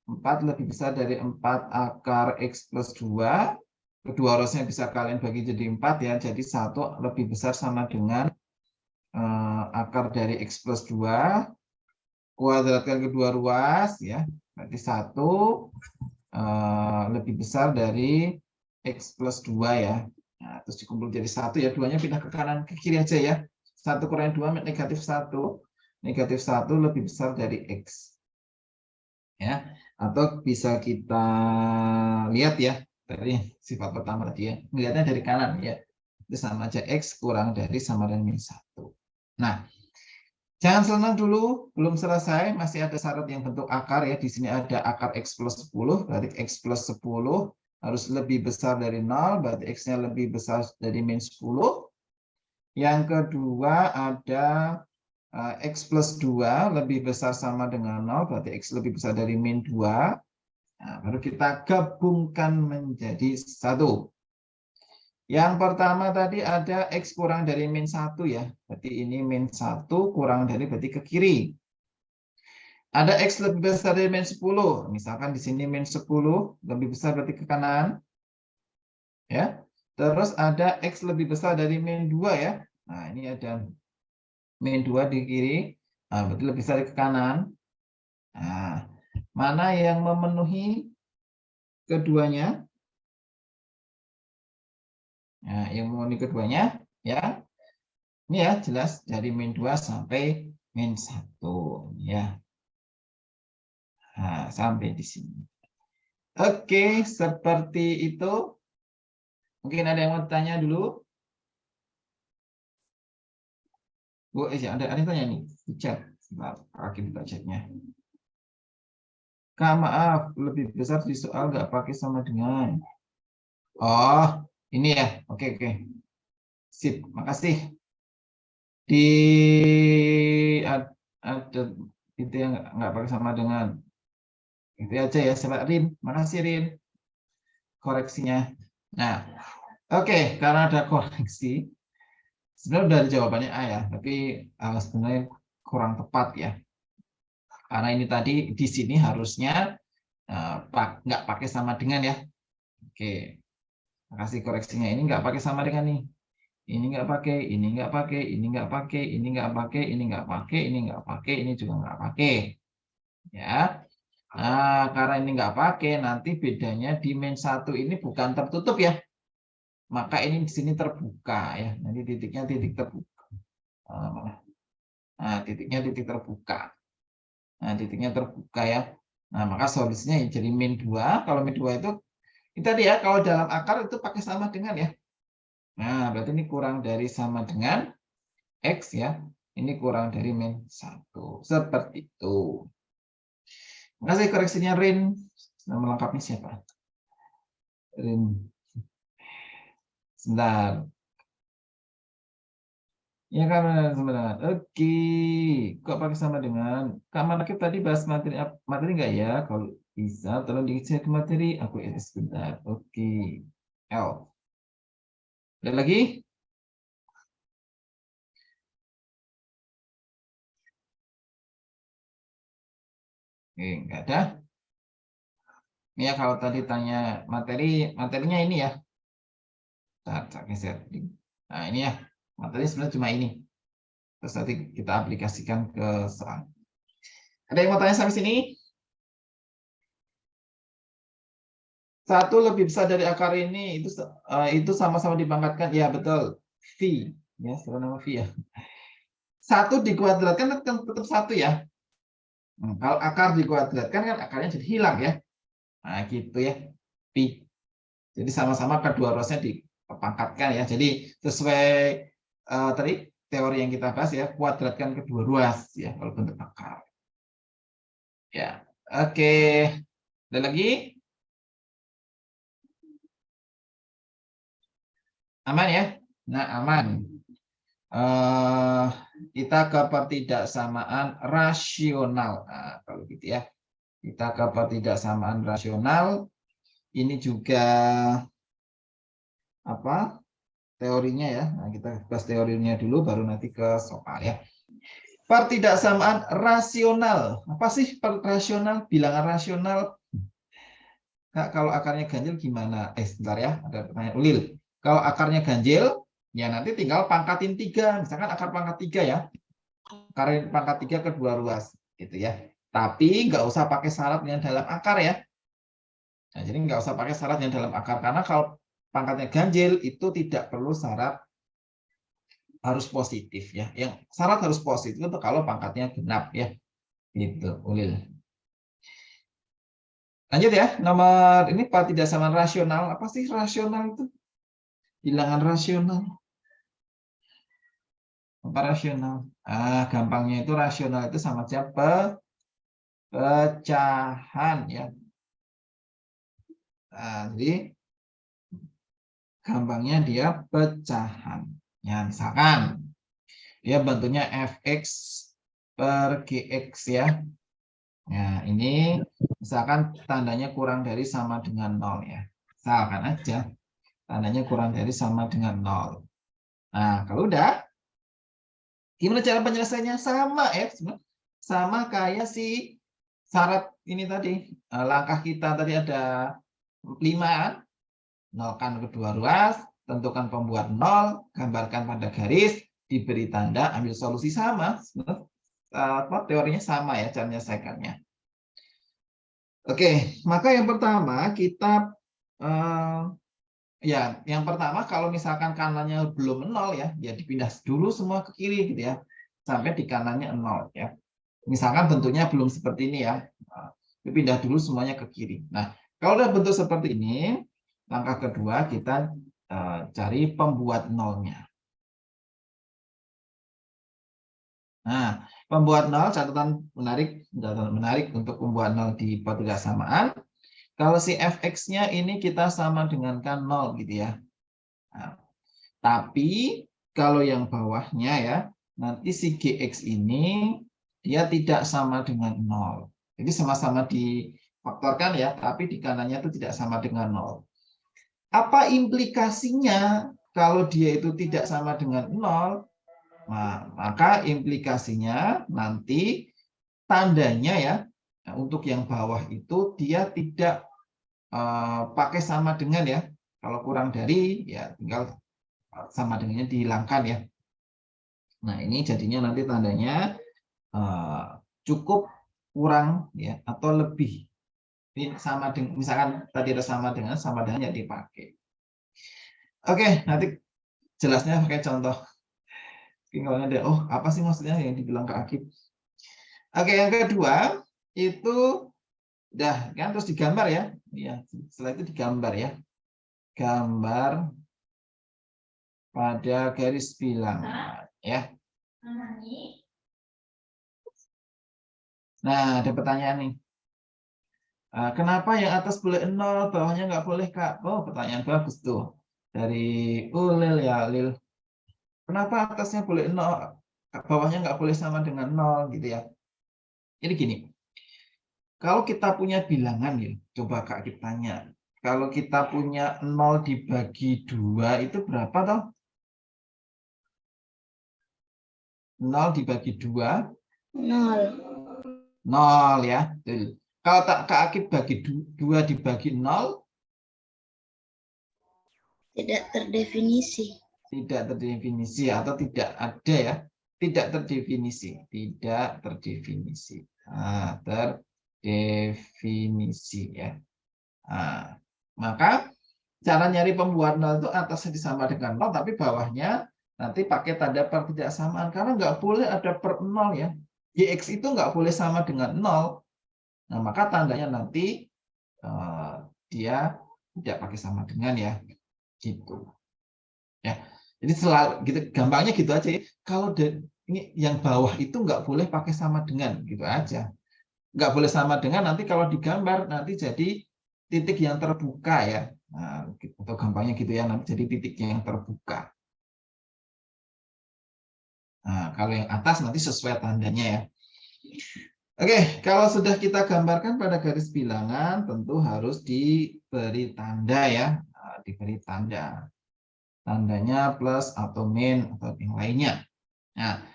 4 lebih besar dari 4 akar X plus 2. Kedua ruasnya bisa kalian bagi jadi 4 ya. Jadi 1 lebih besar sama dengan akar dari X plus 2. Kuadratkan kedua ruas ya. Berarti 1 lebih besar dari X plus 2 ya. Nah, terus dikumpul jadi 1 ya. 2-nya pindah ke kanan ke kiri aja ya. 1 kurangi 2 negatif 1. Negatif 1 lebih besar dari X. Ya, atau bisa kita lihat ya dari sifat pertama tadi ya, melihatnya dari kanan ya, itu sama aja X kurang dari sama dengan min 1. Nah, jangan senang dulu, belum selesai, masih ada syarat yang bentuk akar ya. Di sini ada akar X plus 10, berarti X plus 10 harus lebih besar dari 0, berarti X-nya lebih besar dari min 10. Yang kedua ada X plus 2 lebih besar sama dengan 0, berarti X lebih besar dari min 2. Nah, baru kita gabungkan menjadi 1. Yang pertama tadi ada X kurang dari min 1 ya. Berarti ini min 1 kurang dari, berarti ke kiri. Ada X lebih besar dari min 10. Misalkan di sini min 10 lebih besar berarti ke kanan. Ya. Terus ada X lebih besar dari min 2 ya. Nah, ini ada min 2 di kiri. Nah, berarti lebih besar ke kanan. Nah, mana yang memenuhi keduanya? Nah, yang memenuhi keduanya ya. Ini ya jelas dari min 2 sampai min 1 ya. Nah, sampai di sini. Oke, seperti itu. Mungkin ada yang mau tanya dulu? Bu, ada yang tanya nih di chat. Sebentar, Kaki buka chatnya. Kak, maaf, lebih besar di soal nggak pakai sama dengan. Oh, ini ya. Oke, oke. Sip, makasih. Di ada itu yang nggak pakai sama dengan. Itu aja ya, Sobat Rin. Makasih, Rin. Koreksinya. Nah, oke, karena ada koreksi. Sebenarnya udah ada jawabannya A ya, tapi sebenarnya kurang tepat ya. Karena ini tadi di sini harusnya nggak pakai sama dengan ya. Oke, makasih koreksinya. Ini nggak pakai sama dengan nih. Ini nggak pakai, ini nggak pakai, ini nggak pakai, ini nggak pakai, ini nggak pakai, ini nggak pakai, ini juga nggak pakai. Ya. Nah, karena ini nggak pakai, nanti bedanya di min 1 ini bukan tertutup ya. Maka ini di sini terbuka ya. Nanti titiknya titik terbuka. Nah, titiknya titik terbuka. Nah, titiknya terbuka ya. Nah, maka solusinya jadi min 2. Kalau min 2 itu tadi ya, kalau dalam akar itu pakai sama dengan ya. Nah, berarti ini kurang dari sama dengan X ya. Ini kurang dari min 1. Seperti itu. Makasih koreksinya Rin. Nama lengkapnya siapa? Rin. Sebentar. Ya kan sebentar. Oke. Kok pakai sama dengan? Kak Manakib tadi bahas materi nggak ya? Kalau bisa, tolong diisi ke materi. Aku sebentar. Oke. L. Ada lagi? Oke, nggak ada. Ya kalau tadi tanya materinya ini ya. Nah ini ya, materi sebenarnya cuma ini. Terus nanti kita aplikasikan ke soal. Ada yang mau tanya sampai sini? 1 lebih besar dari akar ini itu sama-sama dipangkatkan. Ya betul. V. Ya, sekarang nama V ya. 1 dikuadratkan kan tetap 1 ya. Kalau akar dikuadratkan kan akarnya jadi hilang ya. Nah gitu ya. Pi. Jadi sama-sama kedua ruasnya dipangkatkan ya. Jadi sesuai tadi teori yang kita bahas ya, kuadratkan kedua ruas ya kalau bentuk akar. Ya. Oke. Ada lagi? Aman ya? Nah, aman. Kita ke pertidaksamaan rasional. Nah, kalau gitu ya. Kita ke pertidaksamaan rasional. Ini juga apa? Teorinya ya. Nah, kita bahas teorinya dulu baru nanti ke soal ya. Pertidaksamaan rasional. Apa sih rasional? Bilangan rasional. Kak, kalau akarnya ganjil gimana? Sebentar ya, ada pertanyaan Ulil. Kalau akarnya ganjil, ya nanti tinggal pangkatin 3. Misalkan akar pangkat 3 ya. Akar pangkat 3 kedua ruas. Gitu ya. Tapi nggak usah pakai syarat yang dalam akar ya. Nah, jadi nggak usah pakai syarat yang dalam akar. Karena kalau pangkatnya ganjil, itu tidak perlu syarat harus positif ya. Yang syarat harus positif itu kalau pangkatnya genap ya. Gitu, Ulil. Lanjut ya, nomor ini tidak sama rasional. Apa sih rasional itu? Bilangan rasional. Apa rasional? Gampangnya itu rasional itu sama siapa? Pecahan ya. Jadi gampangnya dia pecahan. Ya, misalkan dia bentuknya fx per gx ya. Nah, ini misalkan tandanya kurang dari sama dengan 0 ya. Misalkan aja tandanya kurang dari sama dengan 0. Nah, kalau udah, gimana cara penyelesaiannya? Sama ya, sama kayak si syarat ini tadi. Langkah kita tadi ada 5. Nolkan kedua ruas, tentukan pembuat 0, gambarkan pada garis, diberi tanda, ambil solusi sama. Teorinya sama ya, cara menyelesaikannya. Oke, maka yang pertama kita yang pertama kalau misalkan kanannya belum 0 ya, ya dipindah dulu semua ke kiri gitu ya, sampai di kanannya 0 ya. Misalkan bentuknya belum seperti ini ya, dipindah dulu semuanya ke kiri. Nah, kalau udah bentuk seperti ini, langkah kedua kita cari pembuat 0-nya. Nah, pembuat 0 catatan menarik untuk pembuat 0 di pertigasamaan. Kalau si fx-nya ini kita sama dengan kan 0 gitu ya. Nah, tapi kalau yang bawahnya ya, nanti si gx ini dia tidak sama dengan 0. Jadi sama-sama difaktorkan ya, tapi di kanannya itu tidak sama dengan 0. Apa implikasinya kalau dia itu tidak sama dengan 0? Nah, maka implikasinya nanti tandanya ya, untuk yang bawah itu dia tidak pakai sama dengan ya. Kalau kurang dari ya tinggal sama dengannya dihilangkan ya. Nah, ini jadinya nanti tandanya cukup, kurang ya, atau lebih. Ini sama dengan, misalkan tadi ada sama dengan ya dipakai. Oke, nanti jelasnya pakai contoh. Tinggal ada, oh apa sih maksudnya yang dibilang Kak Akib. Oke, yang kedua itu udah kan, terus digambar ya. Ya, setelah itu digambar ya. Gambar pada garis bilangan ya. Nah, ada pertanyaan nih. Kenapa yang atas boleh 0, bawahnya nggak boleh, Kak? Oh, pertanyaan bagus tuh. Dari Ulil ya, Lil. Kenapa atasnya boleh 0, bawahnya nggak boleh sama dengan 0 gitu ya? Jadi gini, kalau kita punya bilangan ya, coba Kak kita tanya. Kalau kita punya 0 dibagi 2 itu berapa toh? 0 dibagi 2? 0. 0 ya. Kalau tak Kak Akib bagi 2 dibagi 0? Tidak terdefinisi. Tidak terdefinisi atau tidak ada ya. Tidak terdefinisi. Tidak terdefinisi. Nah, terdefinisi ya. Nah, maka cara nyari pembuat 0 itu atasnya disama dengan 0, tapi bawahnya nanti pakai tanda pertidaksamaan. Karena nggak boleh ada per 0 ya. Gx itu nggak boleh sama dengan 0. Nah, maka tandanya nanti dia tidak pakai sama dengan ya. Gitu. Ya. Jadi selalu gitu, gampangnya gitu aja ya. Kalau ini yang bawah itu nggak boleh pakai sama dengan, gitu aja. Nggak boleh sama dengan, nanti kalau digambar nanti jadi titik yang terbuka ya. Nah, atau gampangnya gitu ya, nanti jadi titik yang terbuka. Nah, kalau yang atas nanti sesuai tandanya ya. Oke, kalau sudah kita gambarkan pada garis bilangan, tentu harus diberi tanda ya. Nah, diberi tanda. Tandanya plus atau min atau yang lainnya. Nah,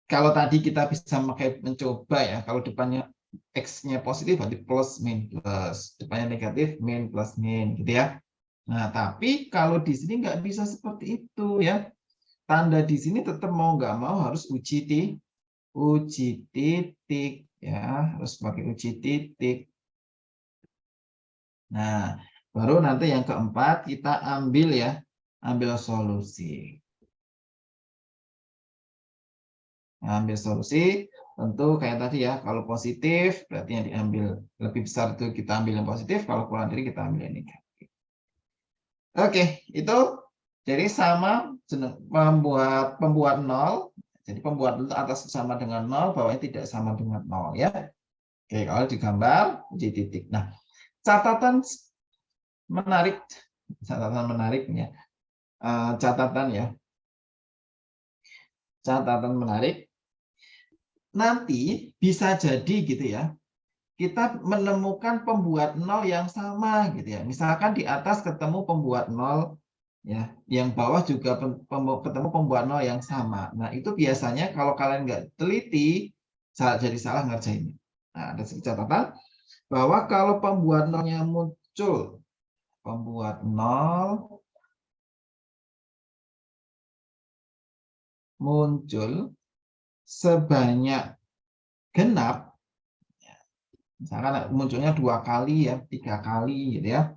kalau tadi kita bisa mencoba ya, kalau depannya X-nya positif berarti plus min plus, depannya negatif min plus min gitu ya. Nah, tapi kalau di sini nggak bisa seperti itu ya. Tanda di sini tetap mau nggak mau harus uji titik ya, harus pakai uji titik. Nah, baru nanti yang keempat kita ambil ya, ambil solusi. Ambil solusi, tentu kayak tadi ya, kalau positif berarti yang diambil lebih besar itu kita ambil yang positif, kalau kurang dari kita ambil yang negatif. Oke, itu jadi sama pembuat nol. Jadi pembuat nol atas sama dengan nol, bawahnya tidak sama dengan nol ya. Oke, kalau digambar di titik. Nah, catatan menarik, ya. Catatan ya. Catatan menarik. Nanti bisa jadi gitu ya, kita menemukan pembuat nol yang sama gitu ya. Misalkan di atas ketemu pembuat nol ya, yang bawah juga ketemu pembuat nol yang sama. Nah, itu biasanya kalau kalian nggak teliti jadi salah ngerjainnya. Nah, ada catatan bahwa kalau pembuat nolnya muncul sebanyak genap, misalkan munculnya 2 kali ya, 3 kali gitu ya.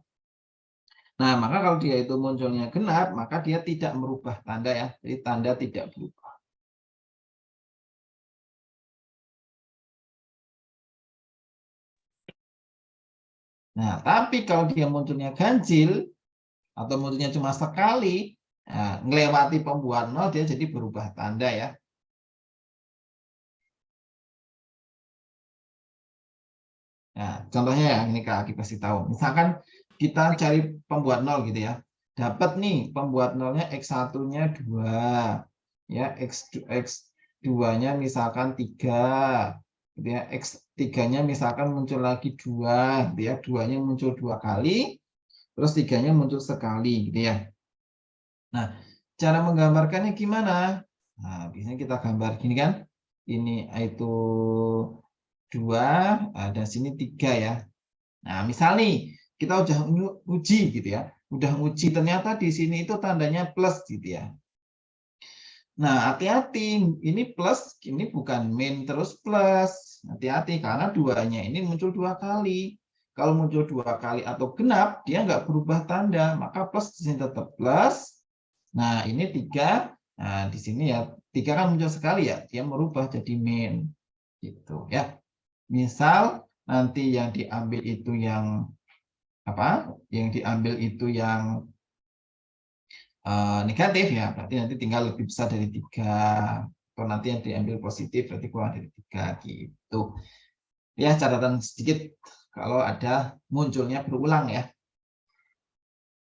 Nah, maka kalau dia itu munculnya genap, maka dia tidak merubah tanda ya. Jadi tanda tidak berubah. Nah, tapi kalau dia munculnya ganjil atau munculnya cuma sekali, nah, ngelewati pembuat nol, dia jadi berubah tanda ya. Nah, contohnya ya, ini Kak Aki kasih tahu. Misalkan kita cari pembuat nol gitu ya. Dapat nih pembuat nolnya X1-nya 2. Ya, X2-nya misalkan 3. Gitu ya. X3-nya misalkan muncul lagi 2, gitu ya. 2-nya muncul 2 kali, terus 3-nya muncul sekali gitu ya. Nah, cara menggambarkannya gimana? Nah, biasanya kita gambar gini kan. Ini itu 2, dan sini 3 ya. Nah, misal nih kita udah uji gitu ya. Udah uji ternyata di sini itu tandanya plus gitu ya. Nah, hati-hati, ini plus, ini bukan min terus plus. Hati-hati karena duanya ini muncul 2 kali. Kalau muncul 2 kali atau genap, dia nggak berubah tanda, maka plus di sini tetap plus. Nah, ini 3. Nah, di sini ya 3 kan muncul sekali ya, dia merubah jadi min. Gitu ya. Misal nanti yang diambil itu yang apa? Yang diambil itu yang negatif ya, berarti nanti tinggal lebih besar dari 3. Atau nanti yang diambil positif berarti kurang dari 3 gitu. Ya, catatan sedikit kalau ada munculnya berulang ya.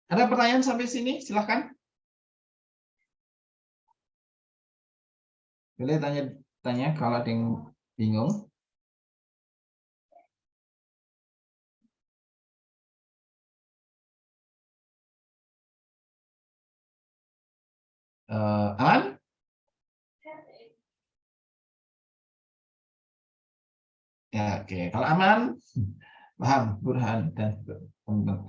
Ada pertanyaan sampai sini? Silahkan. Boleh tanya kalau ada yang bingung. Aman? Ya, oke. Kalau aman, paham, Burhan dan teman-teman.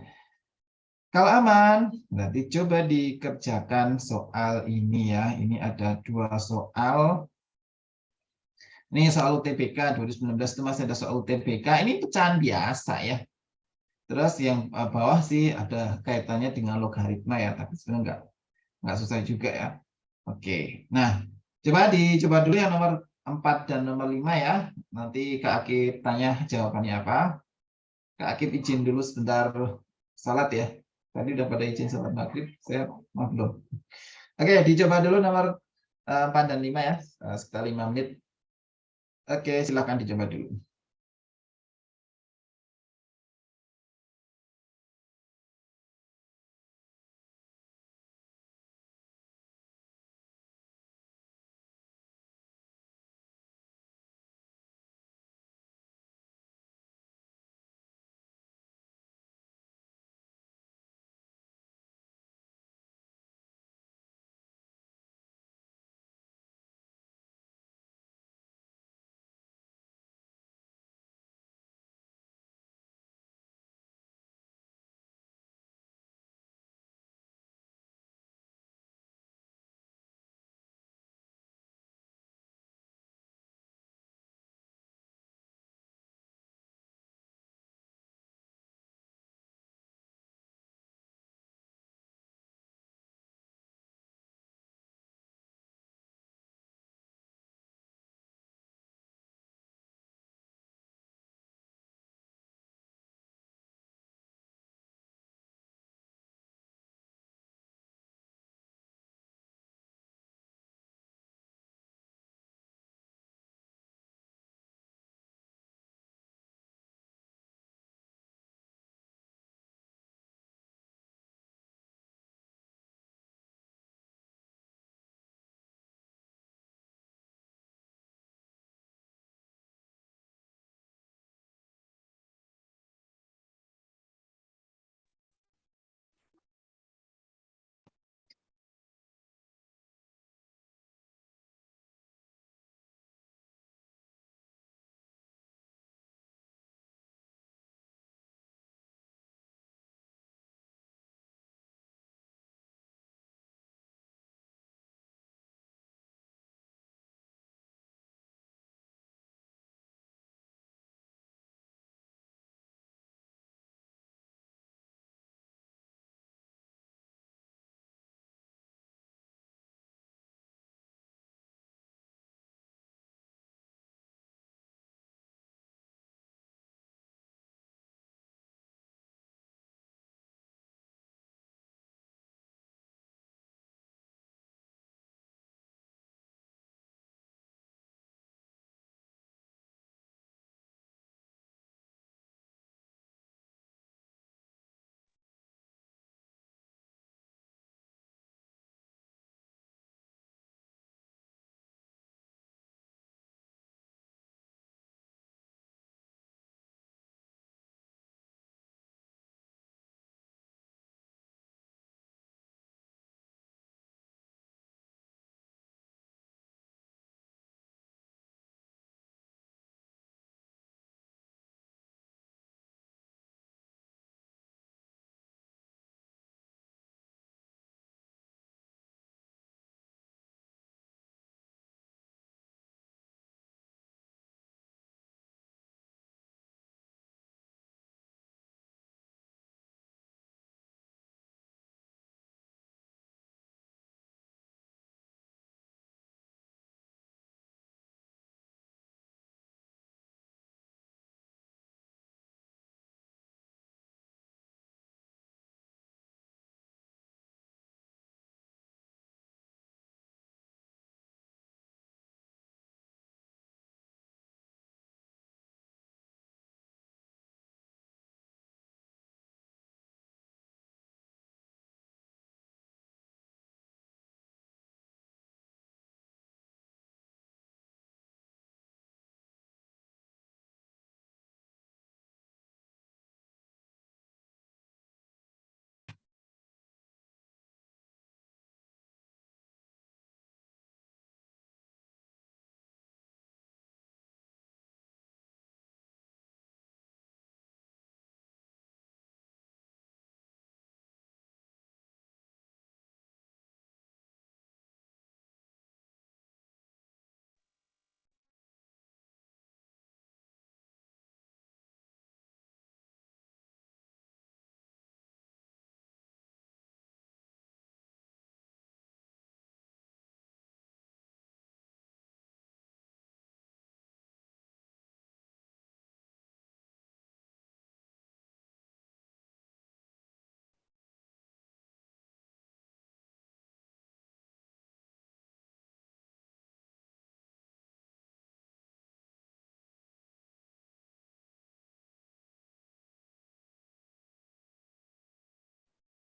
Kalau aman, berarti coba dikerjakan soal ini ya. Ini ada 2 soal. Ini soal UTBK 2019 itu masih ada soal UTBK. Ini pecahan biasa ya. Terus yang bawah sih ada kaitannya dengan logaritma ya, tapi sebenarnya nggak susah juga ya. Oke. Nah, dicoba dulu yang nomor 4 dan nomor 5 ya. Nanti Kak Akib tanya jawabannya apa. Kak Akib izin dulu sebentar salat ya. Tadi udah pada izin salat maghrib, saya maaf belum. Oke, dicoba dulu nomor 4 dan 5 ya. Sekitar 5 menit. Oke, silakan dicoba dulu.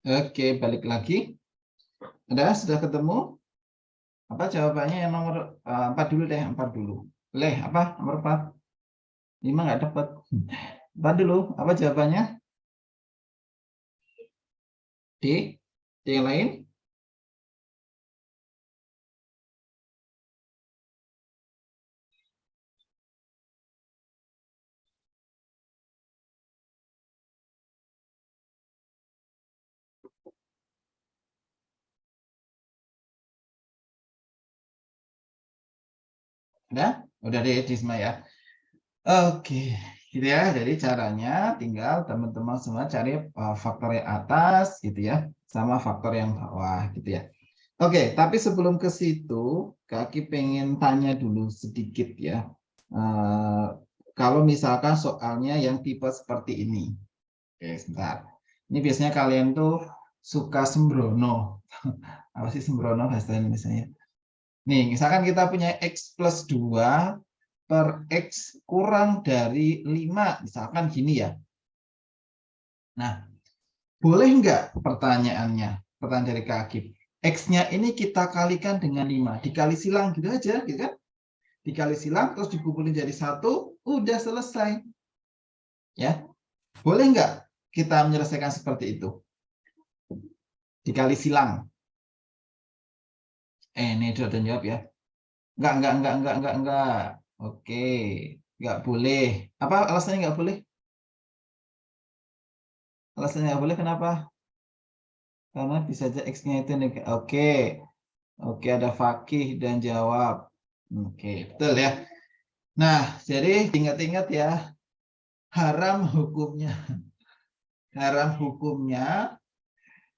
Oke, balik lagi. Ada sudah ketemu? Apa jawabannya yang nomor 4 dulu deh, 4 dulu. Boleh, apa? Nomor 4. 5 nggak dapat. 4 dulu, apa jawabannya? D? D yang lain? Udah deh, Disma ya. Oke, gitu ya. Jadi caranya tinggal teman-teman semua cari faktor yang atas gitu ya, sama faktor yang bawah gitu ya. Oke, tapi sebelum ke situ, Kaki pengen tanya dulu sedikit ya. Kalau misalkan soalnya yang tipe seperti ini. Oke, sebentar. Ini biasanya kalian tuh suka sembrono. Apa sih sembrono bahasa Indonesia? Nih, misalkan kita punya X plus 2 per X kurang dari 5. Misalkan gini ya. Nah, boleh nggak pertanyaannya? Pertanyaan dari Kak Akib. X-nya ini kita kalikan dengan 5. Dikali silang gitu aja, gitu kan? Dikali silang, terus dikumpulin jadi 1, udah selesai. Ya, boleh nggak kita menyelesaikan seperti itu? Dikali silang. Ini sudah jawab ya. Enggak. Oke, nggak boleh. Apa alasannya nggak boleh? Alasannya nggak boleh kenapa? Karena bisa aja X-nya itu negatif. Oke, ada Fakih dan jawab. Oke, betul ya. Nah, jadi ingat-ingat ya, haram hukumnya. Haram hukumnya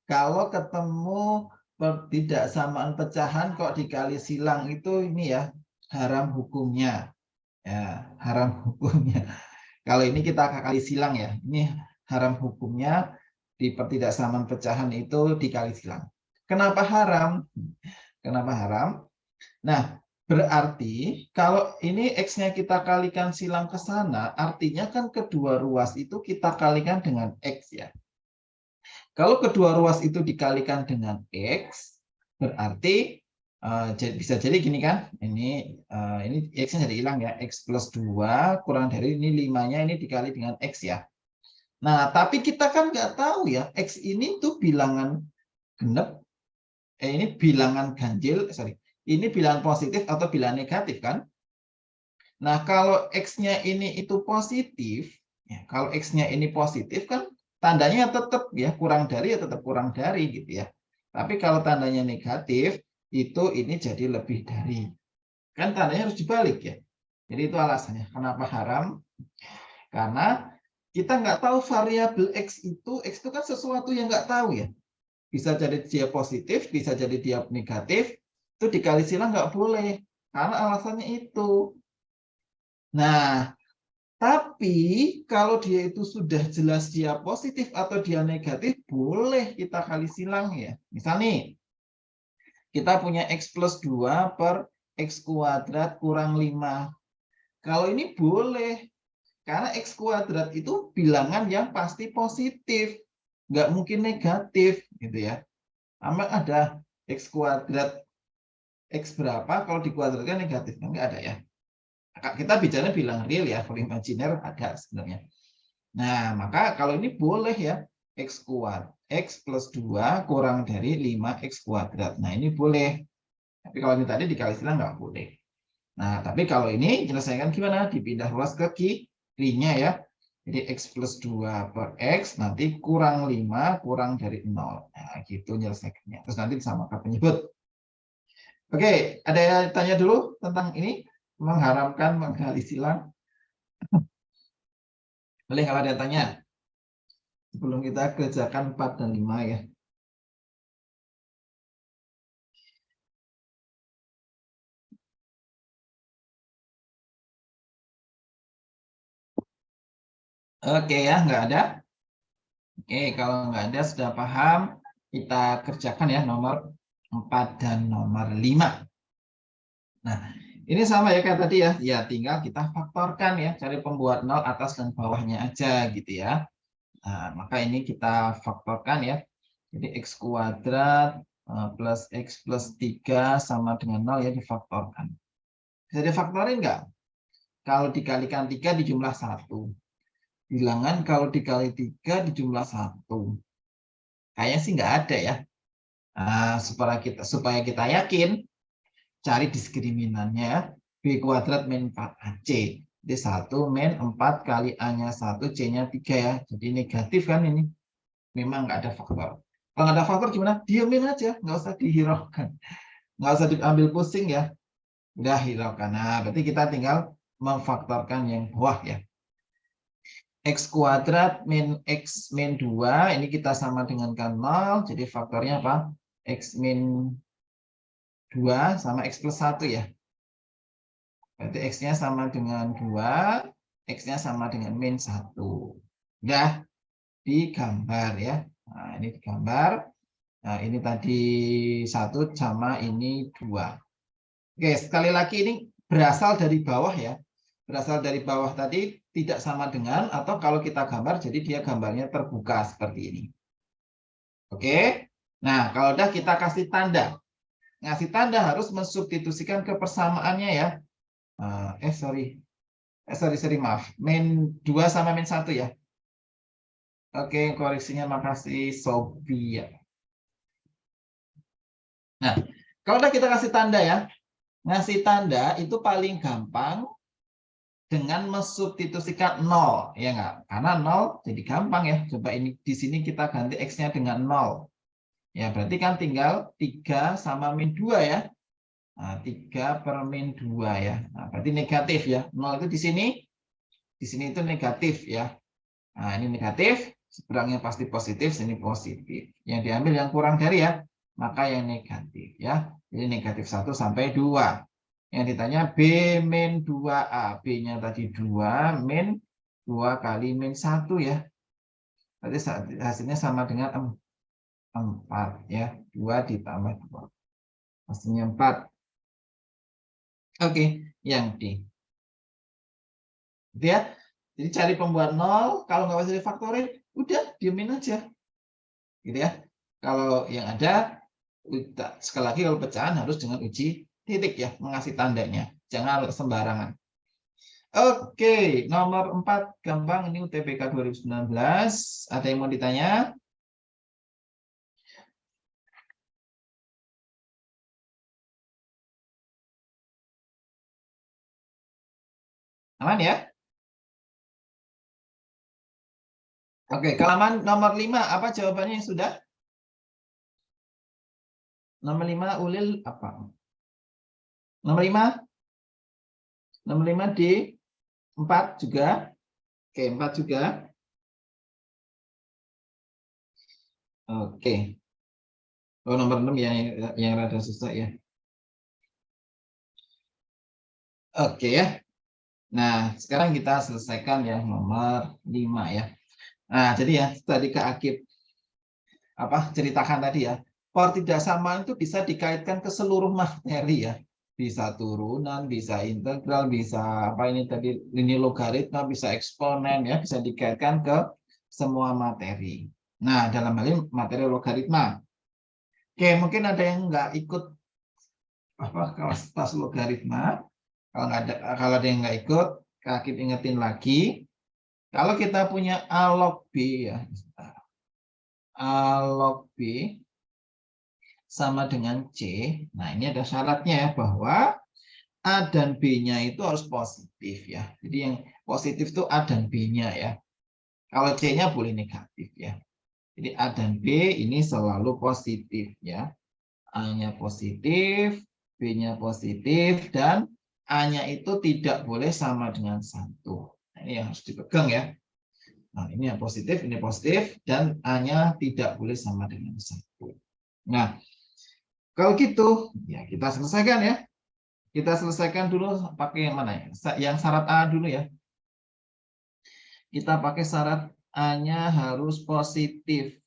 kalau ketemu ketidaksamaan pecahan kok dikali silang itu ini ya, haram hukumnya. Ya, haram hukumnya. Kalau ini kita kali silang ya, ini haram hukumnya di pertidaksamaan pecahan itu dikali silang. Kenapa haram? Kenapa haram? Nah, berarti kalau ini X-nya kita kalikan silang ke sana, artinya kan kedua ruas itu kita kalikan dengan X ya. Kalau kedua ruas itu dikalikan dengan X, berarti bisa jadi gini kan, ini X-nya jadi hilang ya, X plus 2 kurang dari ini 5-nya ini dikali dengan X ya. Nah, tapi kita kan nggak tahu ya, X ini tuh bilangan genep, ini bilangan ganjil, ini bilangan positif atau bilangan negatif kan? Nah, kalau X-nya ini itu positif, ya, kalau X-nya ini positif kan tandanya tetap ya kurang dari ya tetap kurang dari gitu ya. Tapi kalau tandanya negatif, itu ini jadi lebih dari. Kan tandanya harus dibalik ya. Jadi itu alasannya. Kenapa haram? Karena kita nggak tahu variabel X itu kan sesuatu yang nggak tahu ya. Bisa jadi dia positif, bisa jadi dia negatif, itu dikali silang nggak boleh. Karena alasannya itu. Nah, tapi kalau dia itu sudah jelas dia positif atau dia negatif, boleh kita kali silang ya. Misal nih, kita punya X plus 2 per X kuadrat kurang 5. Kalau ini boleh, karena X kuadrat itu bilangan yang pasti positif. Nggak mungkin negatif gitu ya. Amat ada X kuadrat X berapa, kalau dikuadratkan negatif. Nggak ada ya. Kita bicara bilang real ya, kalau imajiner ada sebenarnya. Nah, maka kalau ini boleh ya, X plus 2 kurang dari 5X kuadrat. Nah, ini boleh. Tapi kalau ini tadi dikali silang nggak boleh. Nah, tapi kalau ini menyelesaikan gimana? Dipindah ruas ke kirinya ya. Jadi X plus 2 per X, nanti kurang 5 kurang dari 0. Nah, gitu menyelesaikannya. Terus nanti disamakan penyebut. Oke, ada yang tanya dulu tentang ini? Mengharamkan menggali silang. Boleh kalau ada tanya. Sebelum kita kerjakan 4 dan 5 ya. Oke ya, nggak ada. Oke, kalau nggak ada sudah paham, kita kerjakan ya nomor 4 dan nomor 5. Nah, ini sama ya kayak tadi ya. Ya, tinggal kita faktorkan ya, cari pembuat 0 atas dan bawahnya aja gitu ya. Nah, maka ini kita faktorkan ya. Jadi X kuadrat plus X plus 3 sama dengan 0 ya, difaktorkan. Bisa difaktorin nggak? Kalau dikalikan 3 di jumlah 1. Bilangan kalau dikali 3 di jumlah 1. Kayaknya sih nggak ada ya. Nah, supaya kita yakin, cari diskriminannya. B kuadrat min 4AC. Jadi 1 min 4 kali A-nya 1, C-nya 3 ya. Jadi negatif kan ini. Memang nggak ada faktor. Kalau nggak ada faktor gimana? Diamin aja, nggak usah dihiraukan. Nggak usah diambil pusing ya. Udah hiraukan. Nah, berarti kita tinggal memfaktorkan yang bawah ya. X kuadrat min X min 2, ini kita sama dengan 0. Jadi faktornya apa? X min 2 sama X plus 1 ya. Berarti X-nya sama dengan 2, X-nya sama dengan min 1. Udah digambar ya. Nah, ini digambar. Nah, ini tadi 1 sama ini 2. Oke, sekali lagi ini berasal dari bawah ya. Berasal dari bawah tadi tidak sama dengan, atau kalau kita gambar, jadi dia gambarnya terbuka seperti ini. Oke. Nah, kalau udah kita kasih tanda. Ngasih tanda harus mensubstitusikan ke persamaannya ya. Sorry, maaf. Min 2 sama min 1 ya. Oke, koreksinya makasih Sophia. Nah, kalau udah kita kasih tanda ya. Ngasih tanda itu paling gampang dengan mensubstitusikan 0, ya enggak? Karena 0 jadi gampang ya. Coba ini di sini kita ganti X-nya dengan 0. Ya, berarti kan tinggal 3 sama min 2 ya. Nah, 3 per min 2 ya. Nah, berarti negatif ya. 0 itu di sini itu negatif ya. Nah, ini negatif, seberangnya pasti positif, sini positif. Yang diambil yang kurang dari ya, maka yang negatif ya. Jadi negatif 1 sampai 2. Yang ditanya B min 2A. B-nya tadi 2 min 2 kali min 1 ya. Berarti hasilnya sama dengan 4 ya. 2 ditambah 2. Hasilnya 4. Oke, yang D. Gitu ya. Jadi cari pembuat 0, kalau nggak bisa difaktorin, udah diemin aja. Gitu ya. Kalau yang ada, sekali lagi kalau pecahan harus dengan uji titik ya, mengasih tandanya. Jangan sembarangan. Oke, nomor 4 gampang, ini UTBK 2019. Ada yang mau ditanya? Aman ya? Oke, halaman nomor 5, apa jawabannya yang sudah? Nomor 5 Ulil apa? Nomor 5? Nomor 5 D? 4 juga? Oke, 4 juga. Oke. Oh, nomor 6 yang rada susah ya. Oke ya. Nah, sekarang kita selesaikan ya nomor 5 ya. Nah, jadi ya tadi Kak Akib ceritakan tadi ya. Ketidaksamaan itu bisa dikaitkan ke seluruh materi ya. Bisa turunan, bisa integral, bisa ini logaritma, bisa eksponen ya, bisa dikaitkan ke semua materi. Nah, dalam hal ini materi logaritma. Oke, mungkin ada yang nggak ikut kelas logaritma. Kalau ada yang nggak ikut, Kak Akib ingetin lagi. Kalau kita punya A log B ya, A log B sama dengan C. Nah, ini ada syaratnya ya, bahwa A dan B-nya itu harus positif ya. Jadi yang positif itu A dan B-nya ya. Kalau C-nya boleh negatif ya. Jadi A dan B ini selalu positif ya. A-nya positif, B-nya positif, dan A-nya itu tidak boleh sama dengan 1. Nah, ini yang harus dipegang ya. Nah, ini yang positif, ini positif, dan A-nya tidak boleh sama dengan 1. Nah, kalau gitu, ya kita selesaikan ya. Kita selesaikan dulu pakai yang mana ya? Yang syarat A dulu ya. Kita pakai syarat A-nya harus positif.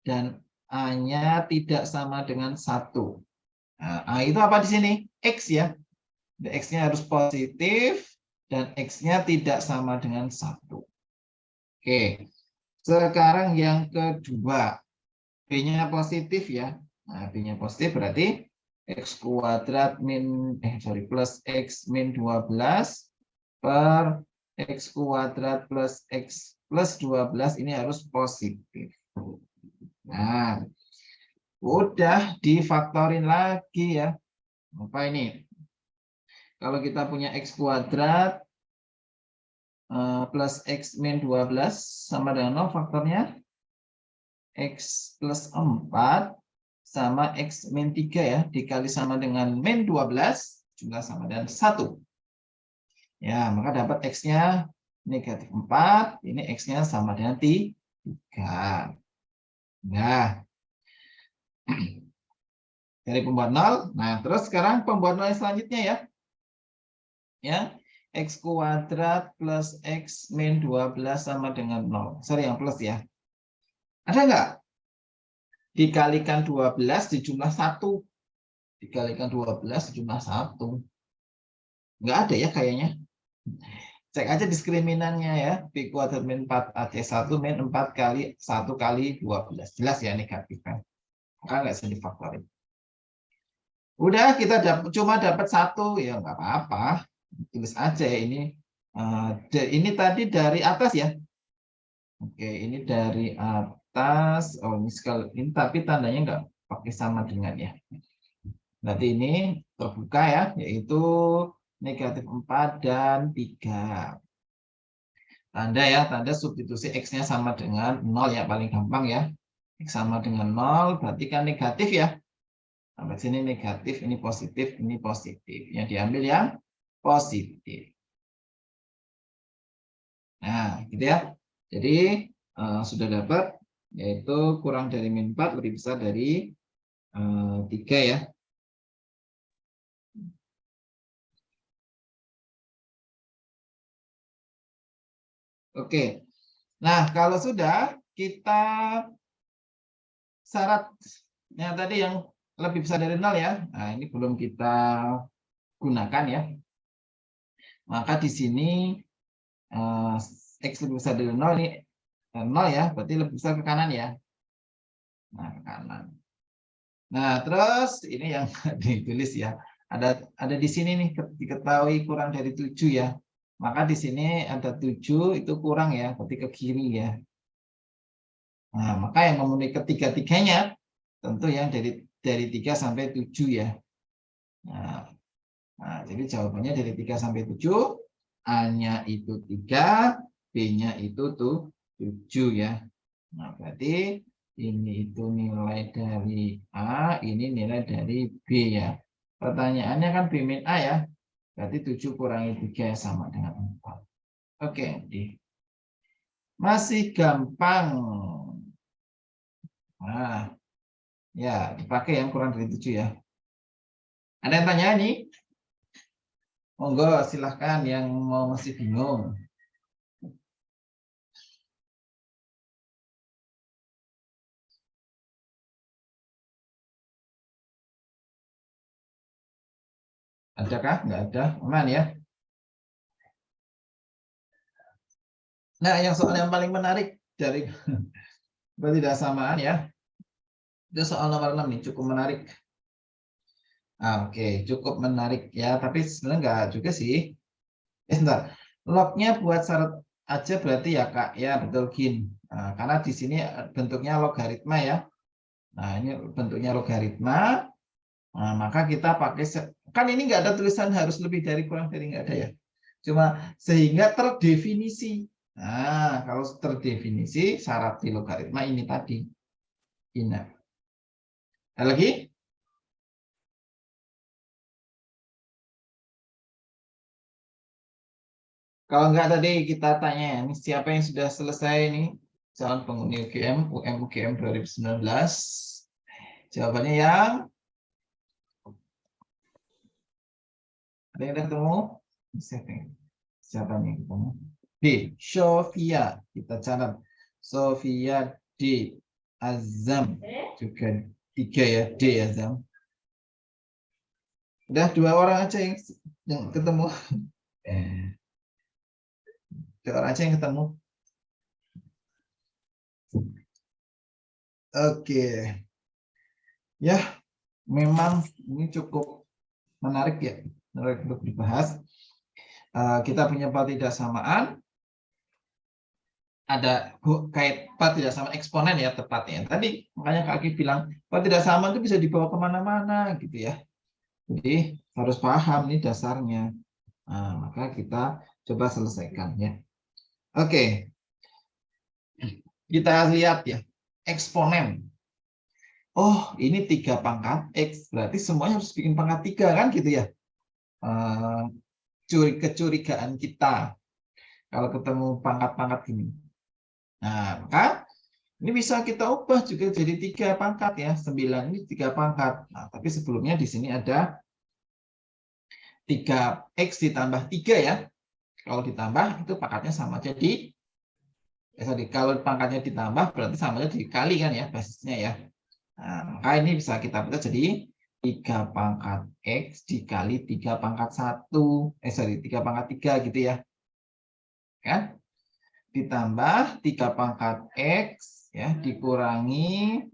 Dan A-nya tidak sama dengan 1. Nah, A itu apa di sini? X ya. X-nya harus positif dan X-nya tidak sama dengan 1. Oke. Sekarang yang kedua. B-nya positif ya. Nah, B-nya positif berarti X kuadrat plus X min 12 per X kuadrat plus X plus 12 ini harus positif. Nah, udah difaktorin lagi ya. Apa ini? Kalau kita punya X kuadrat plus X min 12 sama dengan 0 faktornya X plus 4 sama X min 3 ya, dikali sama dengan min 12, jumlah sama dengan 1. Ya, maka dapat X-nya negatif 4, ini X-nya sama dengan 3. Nah, dari pembuat 0. Nah, terus sekarang pembuat 0 yang selanjutnya ya. Ya, X kuadrat plus X min 12 sama dengan 0. Sorry, yang plus ya. Ada nggak? Dikalikan 12 di jumlah 1. Dikalikan 12 di jumlah 1. Nggak ada ya kayaknya. Cek aja diskriminannya ya. B kuadrat min 4 AC1 min 4 kali 1 kali 12. Jelas ya negatif kan. Maka nggak bisa difaktorin. Udah kita cuma dapat 1 ya nggak apa-apa. Tulis aja ya ini. Ini tadi dari atas ya. Oke, ini dari atas. Oh, ini sekali ini tapi tandanya nggak pakai sama dengan ya. Berarti ini terbuka ya, yaitu negatif 4 dan 3. Tanda ya, tanda substitusi X-nya sama dengan 0 ya, paling gampang ya. X sama dengan 0, berarti kan negatif ya. Sampai sini negatif, ini positif, ini positif. Yang diambil yang positif. Nah, gitu ya. Jadi, sudah dapat, yaitu kurang dari min 4, lebih besar dari 3 ya. Oke, nah kalau sudah kita syaratnya tadi yang lebih besar dari 0 ya, nah ini belum kita gunakan ya, maka di sini X lebih besar dari 0 ini 0 ya, berarti lebih besar ke kanan ya, nah ke kanan. Nah terus ini yang ditulis ya, ada di sini nih diketahui kurang dari 7 ya. Maka di sini ada 7 itu kurang ya, berarti ke kiri ya. Nah, maka yang memenuhi ketiga-tiganya tentu yang dari 3 sampai 7 ya. Nah, jadi jawabannya dari 3 sampai 7, A-nya itu 3, B-nya itu tuh 7 ya. Nah, berarti ini itu nilai dari A, ini nilai dari B ya. Pertanyaannya kan B min A ya. Berarti 7 kurangi 3 sama dengan 4. Oke, masih gampang. Nah, ya dipakai yang kurang dari 7 ya. Ada yang tanya nih? Monggo silahkan yang mau masih bingung. Adakah? Nggak ada. Aman ya. Nah, yang soal yang paling menarik dari ketidaksamaan ya. Itu soal nomor 6 nih, cukup menarik. Oke, cukup menarik ya, tapi sebenarnya nggak juga sih. Sebentar. Lognya buat syarat aja berarti ya Kak. Ya, betul Gin. Nah, karena di sini bentuknya logaritma ya. Nah, ini bentuknya logaritma. Nah, maka kita pakai, kan ini nggak ada tulisan harus lebih dari kurang dari, nggak ada ya. Cuma sehingga terdefinisi. Nah, kalau terdefinisi syarat di logaritma ini tadi. Ini. Ada lagi? Kalau nggak tadi kita tanya, ini siapa yang sudah selesai nih? Calon penghuni UGM 2019. Jawabannya yang ada yang udah ketemu? Siapa nih ketemu? D. Sofia. Kita catat. Sofia D. Azam. Juga 3 ya. D Azam. Udah 2 orang aja yang ketemu. 2 orang aja yang ketemu. Oke. Ya, memang ini cukup menarik ya, menarik untuk dibahas. Kita punya pertidaksamaan, ada kait pertidaksamaan eksponen ya tepatnya. Tadi makanya Kak Aki bilang pertidaksamaan itu bisa dibawa kemana-mana gitu ya. Jadi harus paham nih dasarnya. Nah, maka kita coba selesaikan ya. Oke, kita lihat ya eksponen. Oh, ini 3 pangkat X, berarti semuanya harus bikin pangkat 3 kan gitu ya. Kecurigaan kita kalau ketemu pangkat-pangkat gini. Nah, maka ini bisa kita ubah juga jadi 3 pangkat ya. 9 ini 3 pangkat. Nah, tapi sebelumnya di sini ada 3X ditambah 3 ya. Kalau ditambah itu pangkatnya sama. Jadi kalau pangkatnya ditambah berarti sama aja dikali kan ya basisnya ya. Nah, maka ini bisa kita baca jadi 3 pangkat X dikali 3 pangkat 1. 3 pangkat 3 gitu ya. Kan? Ditambah 3 pangkat X ya dikurangi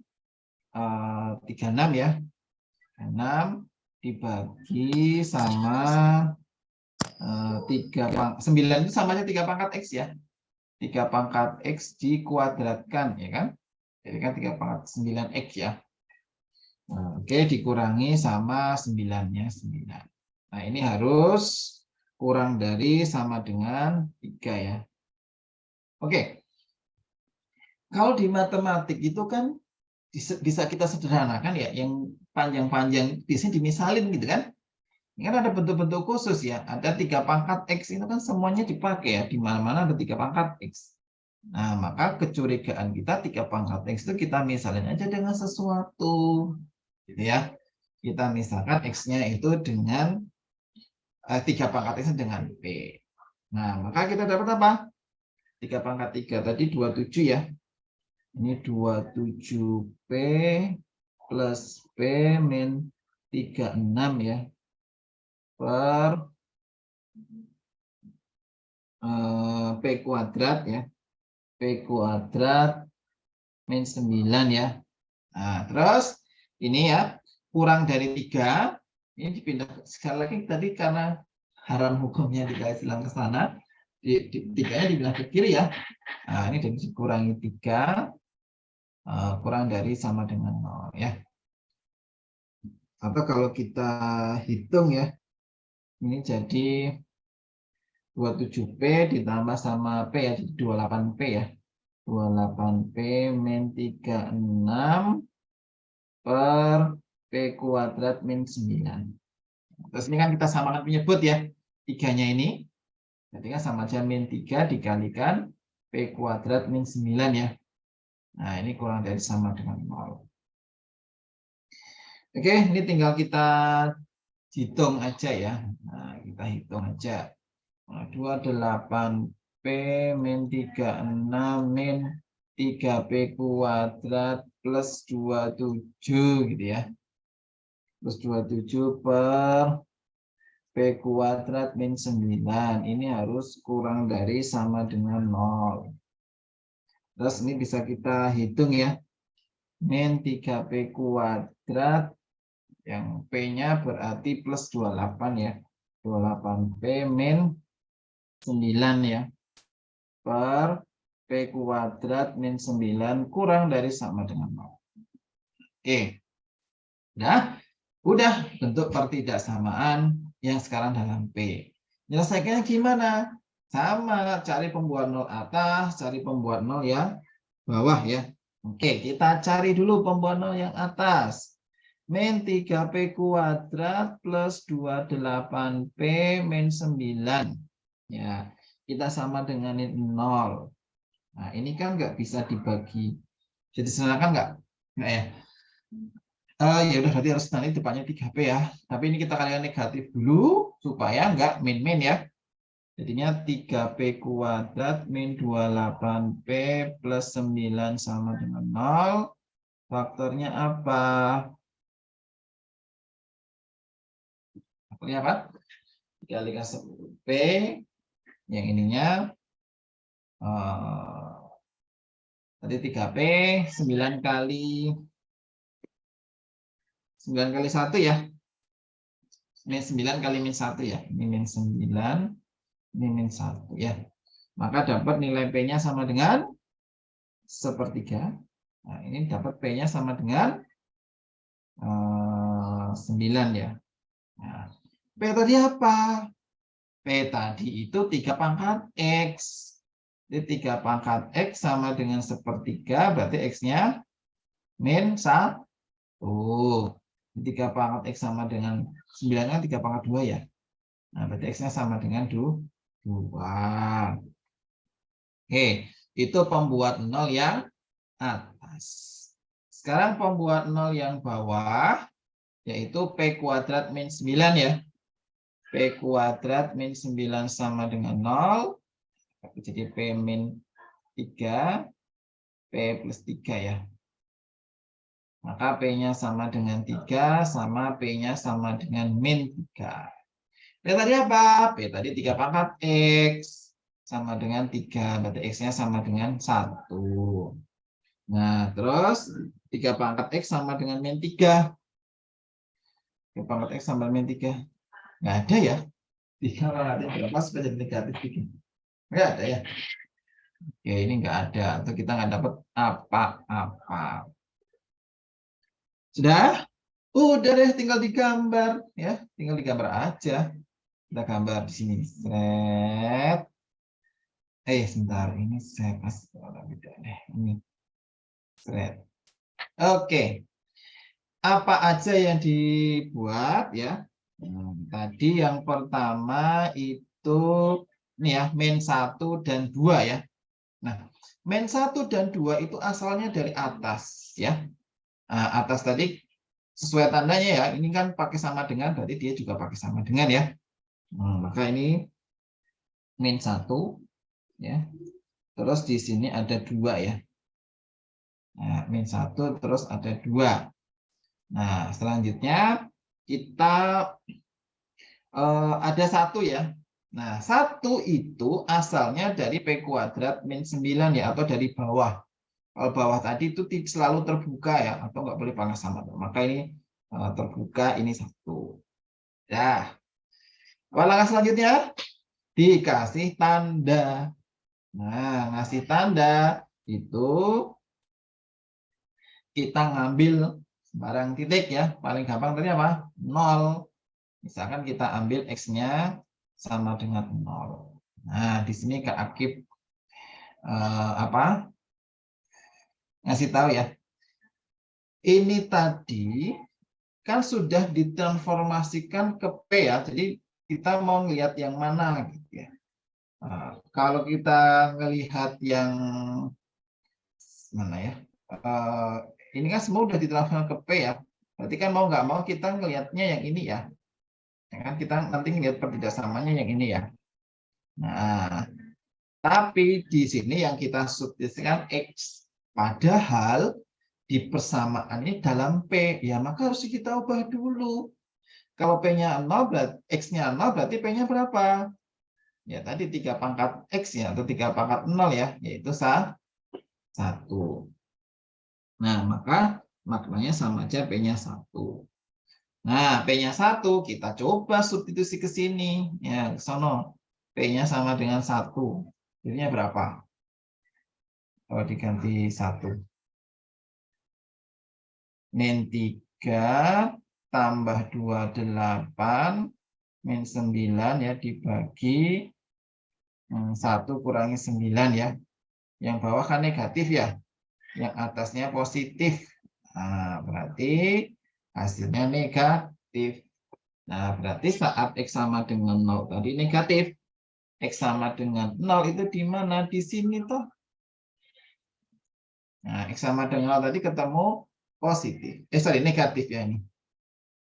36 ya. 6 dibagi sama 9 itu sama aja 3 pangkat X ya. 3 pangkat X dikuadratkan ya kan. Jadi kan 3 pangkat 9X ya. Nah, oke, dikurangi sama 9-nya 9. Nah, ini harus kurang dari sama dengan 3 ya. Oke. Kalau di matematik itu kan bisa kita sederhanakan ya, yang panjang-panjang biasanya dimisalin gitu kan. Ini kan ada bentuk-bentuk khusus ya, ada 3 pangkat X itu kan semuanya dipakai ya, di mana-mana ada 3 pangkat X. Nah, maka kecurigaan kita 3 pangkat X itu kita misalin aja dengan sesuatu. Gitu ya. Kita misalkan X-nya itu dengan 3 pangkat X dengan P. Nah, maka kita dapat apa? 3 pangkat 3 tadi 27 ya. Ini 27P plus P min 36 ya. Per P kuadrat ya. P kuadrat min 9 ya. Nah, terus ini ya, kurang dari 3. Ini dipindah sekali lagi tadi karena haram hukumnya dikali silang ke sana. 3-nya dipindah ke kiri ya. Nah, ini dikurangi 3. Kurang dari sama dengan 0 ya. Atau kalau kita hitung ya, ini jadi 27P ditambah sama P ya, jadi 28P ya. 28P min 36 per P kuadrat min 9. Terus ini kan kita samakan penyebut ya, 3-nya ini. Jadi kan sama aja min 3 dikalikan P kuadrat min 9 ya. Nah, ini kurang dari sama dengan 0. Oke, ini tinggal kita hitung aja ya. Nah, kita hitung aja. 28P min 36 min 3P kuadrat plus 27 gitu ya. Plus 27 per P kuadrat min 9. Ini harus kurang dari sama dengan 0. Terus ini bisa kita hitung ya. Min 3P kuadrat yang P-nya berarti plus 28 ya. 28P min 9 ya. Per P kuadrat min 9 kurang dari sama dengan 0. Oke. Udah bentuk pertidaksamaan yang sekarang dalam P. Menyelesaikannya gimana? Sama, cari pembuat 0 atas, cari pembuat 0 yang bawah ya. Oke, kita cari dulu pembuat 0 yang atas. Min 3P kuadrat plus 28P min 9. Ya, kita sama dengan 0. Nah, ini kan nggak bisa dibagi. Jadi sebenarnya nggak ya. Ya udah berarti harus nanti depannya 3P ya. Tapi ini kita kalikan negatif dulu supaya nggak min-min ya. Jadinya 3P kuadrat min 28P plus 9 sama dengan 0. Faktornya apa? Faktornya apa? Dikalikan 10P. Yang ininya Tadi 3P, 9 kali 1 ya. Min 9 kali min 1 ya. Ini min 9, ini min 1 ya. Maka dapat nilai P-nya sama dengan sepertiga. Nah, ini dapat P-nya sama dengan 9 ya. Nah, P tadi apa? P tadi itu 3 pangkat X. Jadi 3 pangkat X sama dengan sepertiga, berarti X-nya min 1. 3 pangkat X sama dengan 9 kan 3 pangkat 2 ya. Nah, berarti X-nya sama dengan 2. Oke, itu pembuat 0 yang atas. Sekarang pembuat 0 yang bawah, yaitu P kuadrat min 9 ya. P kuadrat min 9 sama dengan 0. Jadi P min 3, P plus 3 ya. Maka P-nya sama dengan 3, sama P-nya sama dengan min 3. P tadi apa? P tadi 3 pangkat X. Sama dengan 3, berarti X-nya sama dengan 1. Nah, terus 3 pangkat X sama dengan min 3. 3 pangkat X sama min 3. Nggak ada ya? 3 pangkat X berapa supaya jadi negatif 3? Nggak ada ya? Oke, ini nggak ada. Atau kita nggak dapat apa-apa. Sudah? Udah deh, tinggal digambar. Ya, tinggal digambar aja. Kita gambar di sini. Set. Sebentar, ini saya kasih beda deh. Ini thread. Oke. Apa aja yang dibuat ya? Tadi yang pertama itu ini ya, min 1 dan 2 ya. Nah, min 1 dan 2 itu asalnya dari atas ya. Nah, atas tadi sesuai tandanya ya. Ini kan pakai sama dengan, berarti dia juga pakai sama dengan ya. Maka ini min 1 ya. Terus di sini ada 2 ya. Nah, min 1 terus ada 2. Nah, selanjutnya kita ada 1 ya. Nah, 1 itu asalnya dari P kuadrat min 9 ya, atau dari bawah. Kalau bawah tadi itu selalu terbuka ya, atau nggak boleh pangkas sama. Maka ini terbuka, ini 1. Ya. Apa langkah selanjutnya? Dikasih tanda. Nah, ngasih tanda itu kita ngambil barang titik ya. Paling gampang tadi apa? 0. Misalkan kita ambil X-nya sama dengan 0. Nah, di sini Kak Akib ngasih tahu ya. Ini tadi kan sudah ditransformasikan ke P ya. Jadi kita mau lihat yang mana gitu ya. Kalau kita melihat yang mana ya, ini kan semua udah ditransformasikan ke P ya. Berarti kan mau nggak mau kita ngelihatnya yang ini ya. Kan kita nanti ngelihat pertidaksamanya yang ini ya. Nah, tapi di sini yang kita substitusikan X. Padahal di persamaan ini dalam P ya, maka harus kita ubah dulu. Kalau P-nya 0 berarti X-nya 0 berarti P-nya berapa? Ya tadi 3 pangkat X ya, atau 3 pangkat 0 ya, yaitu 1. Nah, maka maknanya sama aja P-nya 1. Nah, P-nya 1 kita coba substitusi ke sini. Ya, ke sono. P-nya sama dengan 1. Jadinya berapa? Kalau diganti 1. Min 3 tambah 28 min 9 ya, dibagi 1 kurangi 9 ya. Yang bawah kan negatif ya. Yang atasnya positif. Nah, berarti hasilnya negatif. Nah, berarti saat X sama dengan 0 tadi negatif. X sama dengan 0 itu di mana? Di sini toh. Nah, X sama dengan 0 tadi ketemu positif. Negatif ya ini.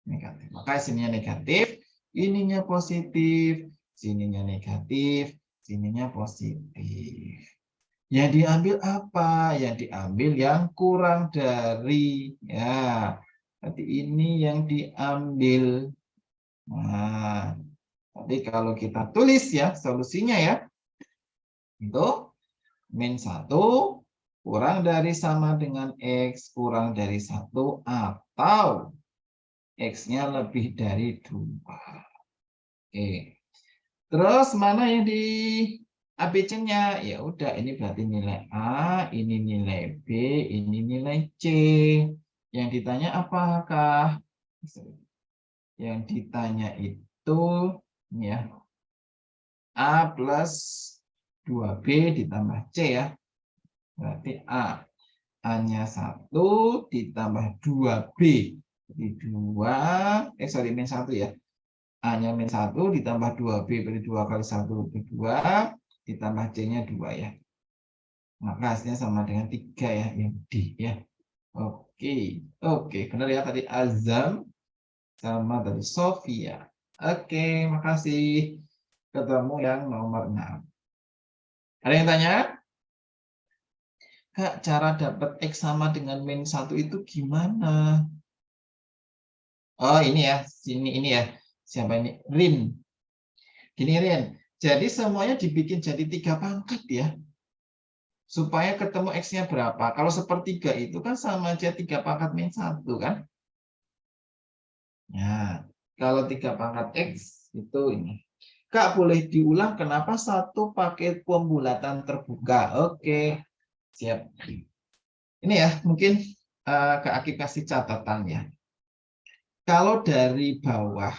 Negatif. Maka sininya negatif, ininya positif, sininya negatif, sininya positif. Yang diambil apa? Yang diambil yang kurang dari. Ya, berarti ini yang diambil. Nah, tadi kalau kita tulis ya solusinya ya, itu min 1 kurang dari sama dengan X kurang dari 1 atau X-nya lebih dari 2. Oke. Terus mana yang di ABC-nya? Ya udah, ini berarti nilai A, ini nilai B, ini nilai C. Yang ditanya apakah? Yang ditanya itu ya A plus 2B ditambah C ya. Berarti A-nya 1 ditambah 2B. Jadi 2, min 1 ya. A-nya min 1 ditambah 2B, berarti 2 kali 1 itu 2, ditambah C-nya 2 ya. Maka hasilnya sama dengan 3 ya, yang D ya. Oke, benar ya tadi Azam sama tadi Sofia. Oke, makasih. Ketemu yang nomor 6. Ada yang tanya? Kak, cara dapat X sama dengan min 1 itu gimana? Oh, ini ya. Ini ya. Siapa ini? Rin. Gini, Rin. Jadi semuanya dibikin jadi 3 pangkat ya. Supaya ketemu X-nya berapa. Kalau sepertiga itu kan sama aja 3 pangkat min 1 kan? Nah, kalau 3 pangkat X itu ini. Kak, boleh diulang kenapa 1 pakai pembulatan terbuka? Oke. Siap. Ini ya, mungkin Kak Aki kasih catatan ya. Kalau dari bawah,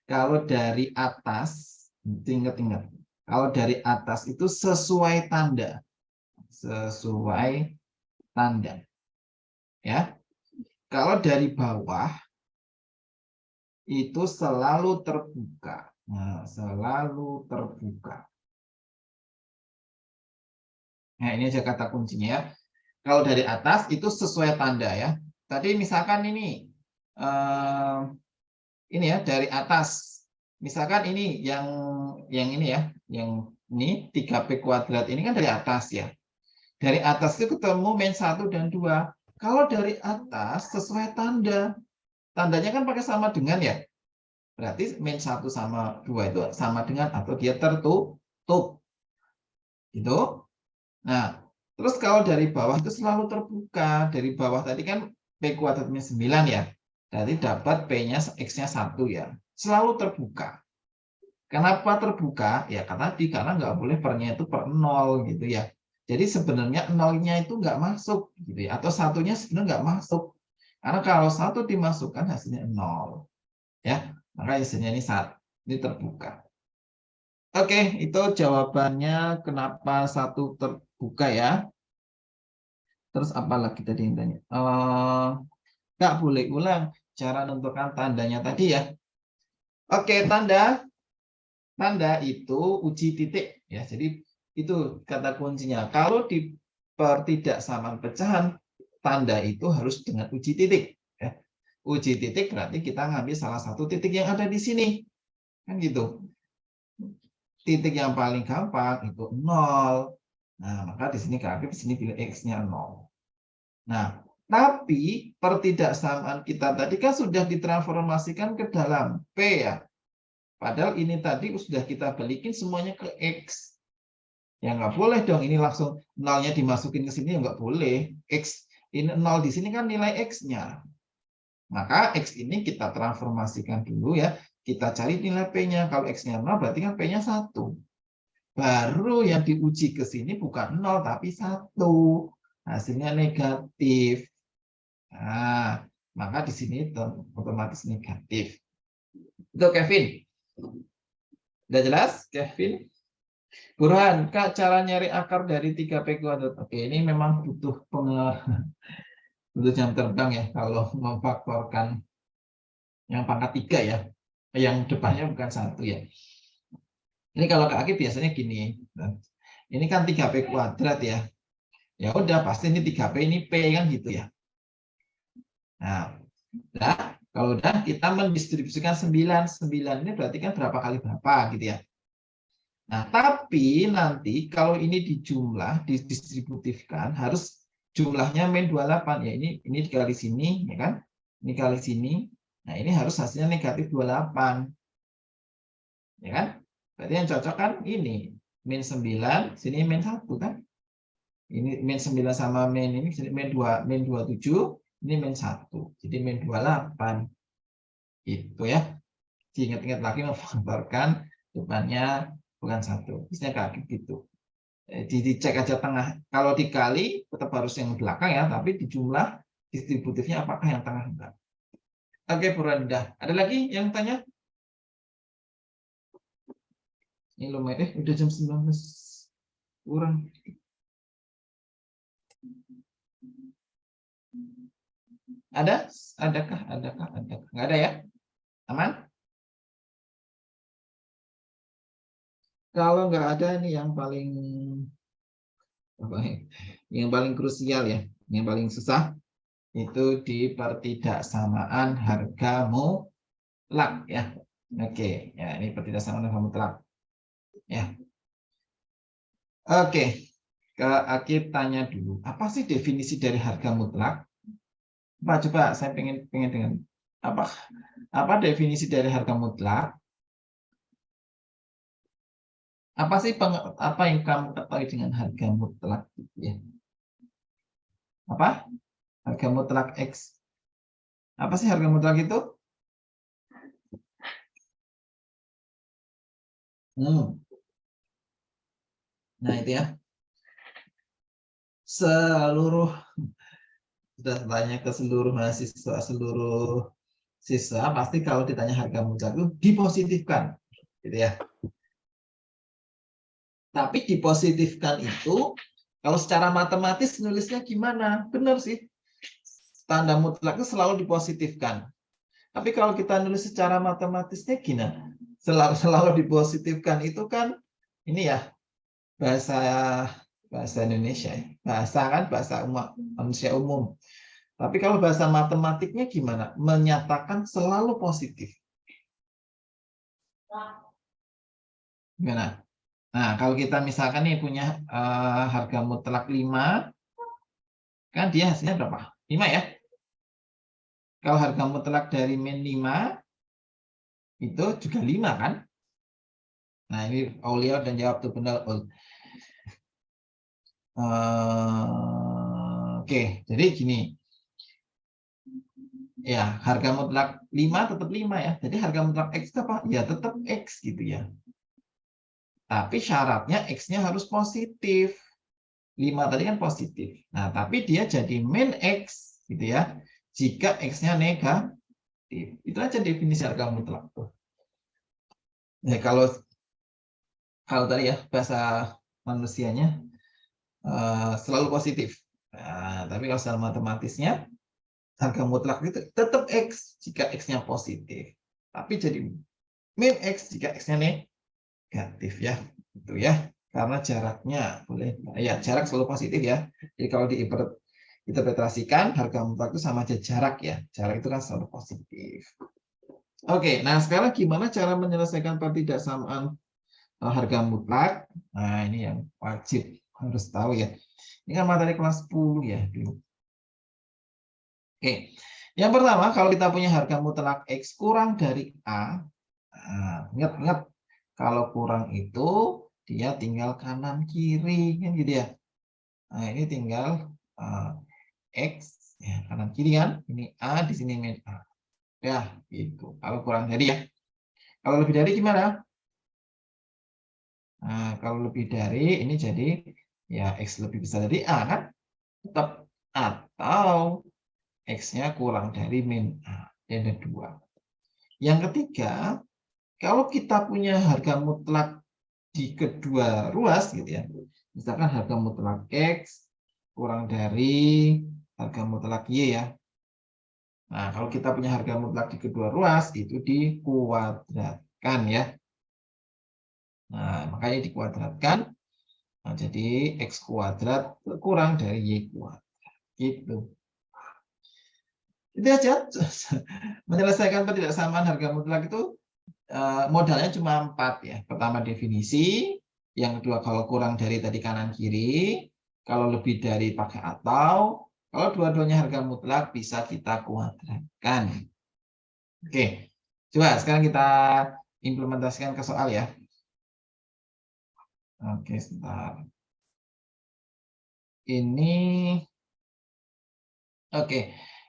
kalau dari atas, ingat-ingat. Kalau dari atas itu sesuai tanda. Sesuai tanda. Ya. Kalau dari bawah, itu selalu terbuka. Nah, selalu terbuka. Nah, ini aja kata kuncinya ya. Kalau dari atas itu sesuai tanda ya. Tadi misalkan ini ya dari atas. Misalkan ini yang ini ya, yang ini 3P kuadrat ini kan dari atas ya. Dari atas itu ketemu min 1 dan 2. Kalau dari atas sesuai tanda. Tandanya kan pakai sama dengan ya. Berarti min 1 sama 2 itu sama dengan atau dia tertutup. Gitu. Nah, terus kalau dari bawah itu selalu terbuka. Dari bawah tadi kan P kuadratnya 9 ya. Jadi dapat P-nya X-nya 1 ya. Selalu terbuka. Kenapa terbuka? Ya karena nggak boleh pernya itu per 0 gitu ya. Jadi sebenarnya 0-nya itu nggak masuk gitu ya. Atau satunya sebenarnya nggak masuk. Karena kalau 1 dimasukkan hasilnya 0. Ya, maka hasilnya ini 1. Ini terbuka. Oke, itu jawabannya kenapa 1 terbuka ya. Terus apa lagi tadi yang tanya? Kak, boleh ulang cara menentukan tandanya tadi ya. Oke, tanda itu uji titik ya. Jadi itu kata kuncinya. Kalau di pertidaksamaan pecahan, tanda itu harus dengan uji titik ya. Uji titik berarti kita ngambil salah satu titik yang ada di sini. Kan gitu. Titik yang paling gampang itu 0. Nah, maka di sini Kak, di sini pilih X-nya 0. Nah, tapi pertidaksamaan kita tadi kan sudah ditransformasikan ke dalam P ya. Padahal ini tadi sudah kita balikin semuanya ke X. Ya nggak boleh dong ini langsung 0-nya dimasukin ke sini, ya nggak boleh. X ini 0 di sini kan nilai X-nya. Maka X ini kita transformasikan dulu ya. Kita cari nilai P-nya. Kalau X-nya 0 berarti kan P-nya 1. Baru yang diuji ke sini bukan 0 tapi 1. Hasilnya negatif. Nah, maka di sini otomatis negatif. Itu Kevin. Udah jelas, Kevin? Burhan, Kak, cara nyari akar dari 3P kuadrat. Oke, ini memang butuh jam terbang ya kalau memfaktorkan yang pangkat 3 ya. Yang depannya bukan 1 ya. Ini kalau Kak Aki biasanya gini. Ini kan 3P kuadrat ya. Ya udah, pasti ini 3P ini P kan gitu ya. Nah, kalau udah kita mendistribusikan 9 ini berarti kan berapa kali berapa gitu ya. Nah, tapi nanti kalau ini dijumlah, didistributifkan harus jumlahnya min 28 ya. Ini dikali sini ya kan? Ini kali sini. Nah, ini harus hasilnya negatif 28. Ya kan? Berarti yang cocok kan ini min 9, sini min 1 kan? Ini min 9 sama min ini jadi min 2, min 27, ini min 1. Jadi min 28. Itu ya. Diingat-ingat lagi memfaktorkan depannya bukan 1. Biasanya kayak gitu. Dicek aja tengah. Kalau dikali tetap harus yang belakang ya, tapi di jumlah distributifnya apakah yang tengah enggak. Oke, Purwanda. Ada lagi yang tanya? Ini lumayan, udah jam 19 kurang. Ada? Adakah? Nggak ada ya? Aman? Kalau nggak ada, ini yang paling krusial ya, yang paling susah itu di pertidaksamaan harga mutlak ya. Oke, ya ini pertidaksamaan harga mutlak ya. Oke, ke Akib tanya dulu, apa sih definisi dari harga mutlak? Coba saya pengen dengan apa definisi dari harga mutlak? Apa sih apa yang kamu ketahui dengan harga mutlak ya? Apa? Harga mutlak X. Apa sih harga mutlak itu? Nah, itu ya. Sudah tanya ke seluruh mahasiswa, seluruh siswa, pasti kalau ditanya harga mutlak itu dipositifkan, gitu ya. Tapi dipositifkan itu, kalau secara matematis nulisnya gimana? Benar sih. Tanda mutlak itu selalu dipositifkan. Tapi kalau kita nulis secara matematisnya gimana? Selalu dipositifkan itu kan ini ya bahasa Indonesia ya. Bahasa manusia umum. Tapi kalau bahasa matematiknya gimana? Menyatakan selalu positif. Gimana? Nah, kalau kita misalkan nih punya harga mutlak 5, kan dia hasilnya berapa? 5 ya? Kalau harga mutlak dari min 5, itu juga 5 kan? Nah, ini Aulia dan jawab tuh benar. Oke, jadi gini. Ya, harga mutlak 5 tetap 5 ya. Jadi harga mutlak X itu apa? Ya tetap X gitu ya. Tapi syaratnya X-nya harus positif. 5 tadi kan positif. Nah, tapi dia jadi min X gitu ya. Jika X-nya negatif. Itu aja definisi harga mutlak tuh. Ya, kalau tadi ya bahasa manusianya selalu positif. Nah, tapi kalau secara matematisnya harga mutlak itu tetap X jika X-nya positif. Tapi jadi min X jika X-nya negatif ya. Itu ya. Karena jaraknya boleh ya, jarak selalu positif ya. Jadi kalau diinterpretasikan harga mutlak itu sama aja jarak ya. Jarak itu kan selalu positif. Oke, nah sekarang gimana cara menyelesaikan pertidaksamaan harga mutlak? Nah, ini yang wajib harus tahu ya. Ini kan materi kelas 10 ya dulu. Oke. Yang pertama, kalau kita punya harga mutlak X kurang dari A, ingat kalau kurang itu dia tinggal kanan kiri kan gitu ya. Nah, ini tinggal X ya, kanan kiri kan. Ini A, di sini min A. Ya, gitu. Kalau kurang dari ya. Kalau lebih dari gimana? Nah, kalau lebih dari ini jadi ya X lebih besar dari A kan? Tetap atau X-nya kurang dari min A. Ada 2. Yang ketiga, kalau kita punya harga mutlak di kedua ruas gitu ya. Misalkan harga mutlak X kurang dari harga mutlak Y ya. Nah, kalau kita punya harga mutlak di kedua ruas itu dikuadratkan ya. Nah, makanya dikuadratkan. Nah, jadi X kuadrat kurang dari Y kuadrat. Gitu. Itu aja. Menyelesaikan pertidaksamaan harga mutlak itu modalnya cuma 4 ya. Pertama definisi, yang kedua kalau kurang dari tadi kanan kiri, kalau lebih dari pakai atau, kalau dua-duanya harga mutlak bisa kita kuadratkan. Oke, coba sekarang kita implementasikan ke soal ya. Oke, sebentar. ini oke.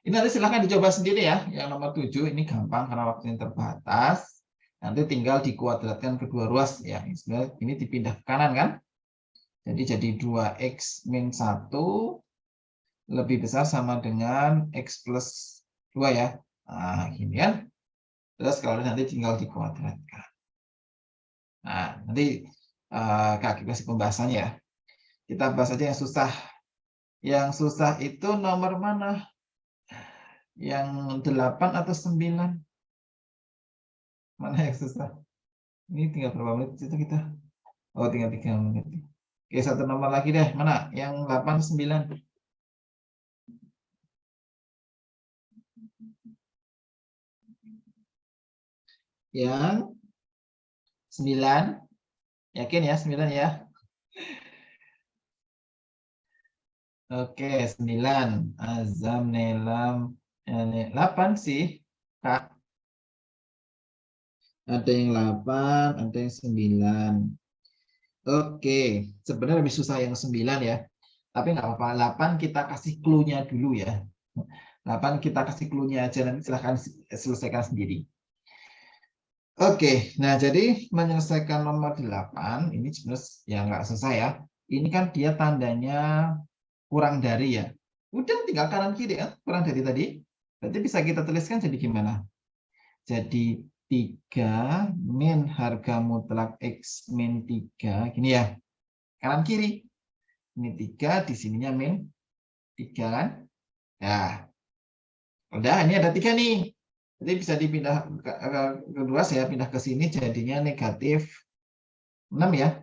Ini nanti silahkan dicoba sendiri ya. Yang nomor 7 ini gampang karena waktunya terbatas. Nanti tinggal dikuadratkan kedua ruas ya. Ini dipindah ke kanan kan? Jadi 2x min 1 lebih besar sama dengan x plus 2 ya. Nah, gini kan. Terus kalau nanti tinggal dikuadratkan. Nah, nanti Kak kasih pembahasannya ya. Kita bahas aja yang susah. Yang susah itu nomor mana? Yang 8 atau 9? Mana yang susah? Ini tinggal berapa menit itu kita? Oh, tinggal 3 menit. Oke, satu nomor lagi deh. Mana? Yang 8 atau 9? Yang 9. Yakin ya 9 ya? Oke, 9. Azam, Nelam, 8 sih, Kak. Ada yang 8, ada yang 9. Oke, sebenarnya lebih susah yang 9 ya. Tapi nggak apa-apa, 8 kita kasih clue-nya dulu ya. 8 kita kasih clue-nya aja, nanti silahkan selesaikan sendiri. Oke, nah jadi menyelesaikan nomor 8, ini sebenarnya ya nggak susah ya. Ini kan dia tandanya kurang dari ya. Udah tinggal kanan kiri ya, kurang dari tadi. Berarti bisa kita tuliskan jadi gimana? Jadi 3 min harga mutlak X min 3. Gini ya, kanan kiri. Ini 3, di sininya min 3 kan? Nah, udah ini ada 3 nih. Jadi bisa dipindah kedua saya pindah ke sini jadinya negatif 6 ya.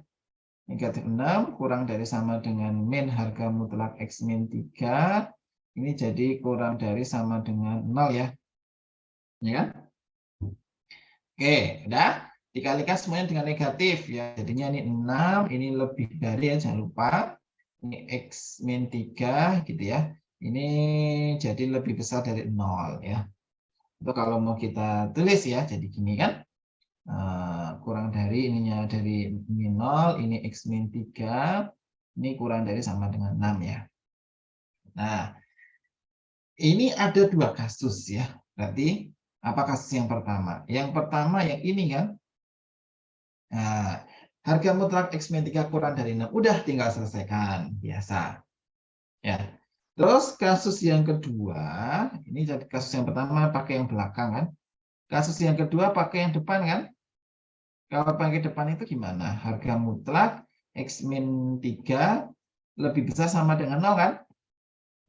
Negatif 6 kurang dari sama dengan min harga mutlak X min 3. Ini jadi kurang dari sama dengan 0 ya. Ya kan? Oke, udah. Dikalikan semuanya dengan negatif ya. Jadinya ini 6, ini lebih dari ya, jangan lupa. Ini X min 3 gitu ya. Ini jadi lebih besar dari 0 ya. Itu kalau mau kita tulis ya, jadi gini kan. Kurang dari ininya dari min 0, ini X min 3. Ini kurang dari sama dengan 6 ya. Nah, ini ada 2 kasus ya. Berarti apa kasus yang pertama? Yang pertama yang ini kan. Nah, harga mutlak X min 3 kurang dari 6. Udah tinggal selesaikan. Biasa. Ya. Terus kasus yang kedua, ini jadi kasus yang pertama pakai yang belakang kan. Kasus yang kedua pakai yang depan kan. Kalau pakai depan itu gimana? Harga mutlak X min 3 lebih besar sama dengan 0 kan?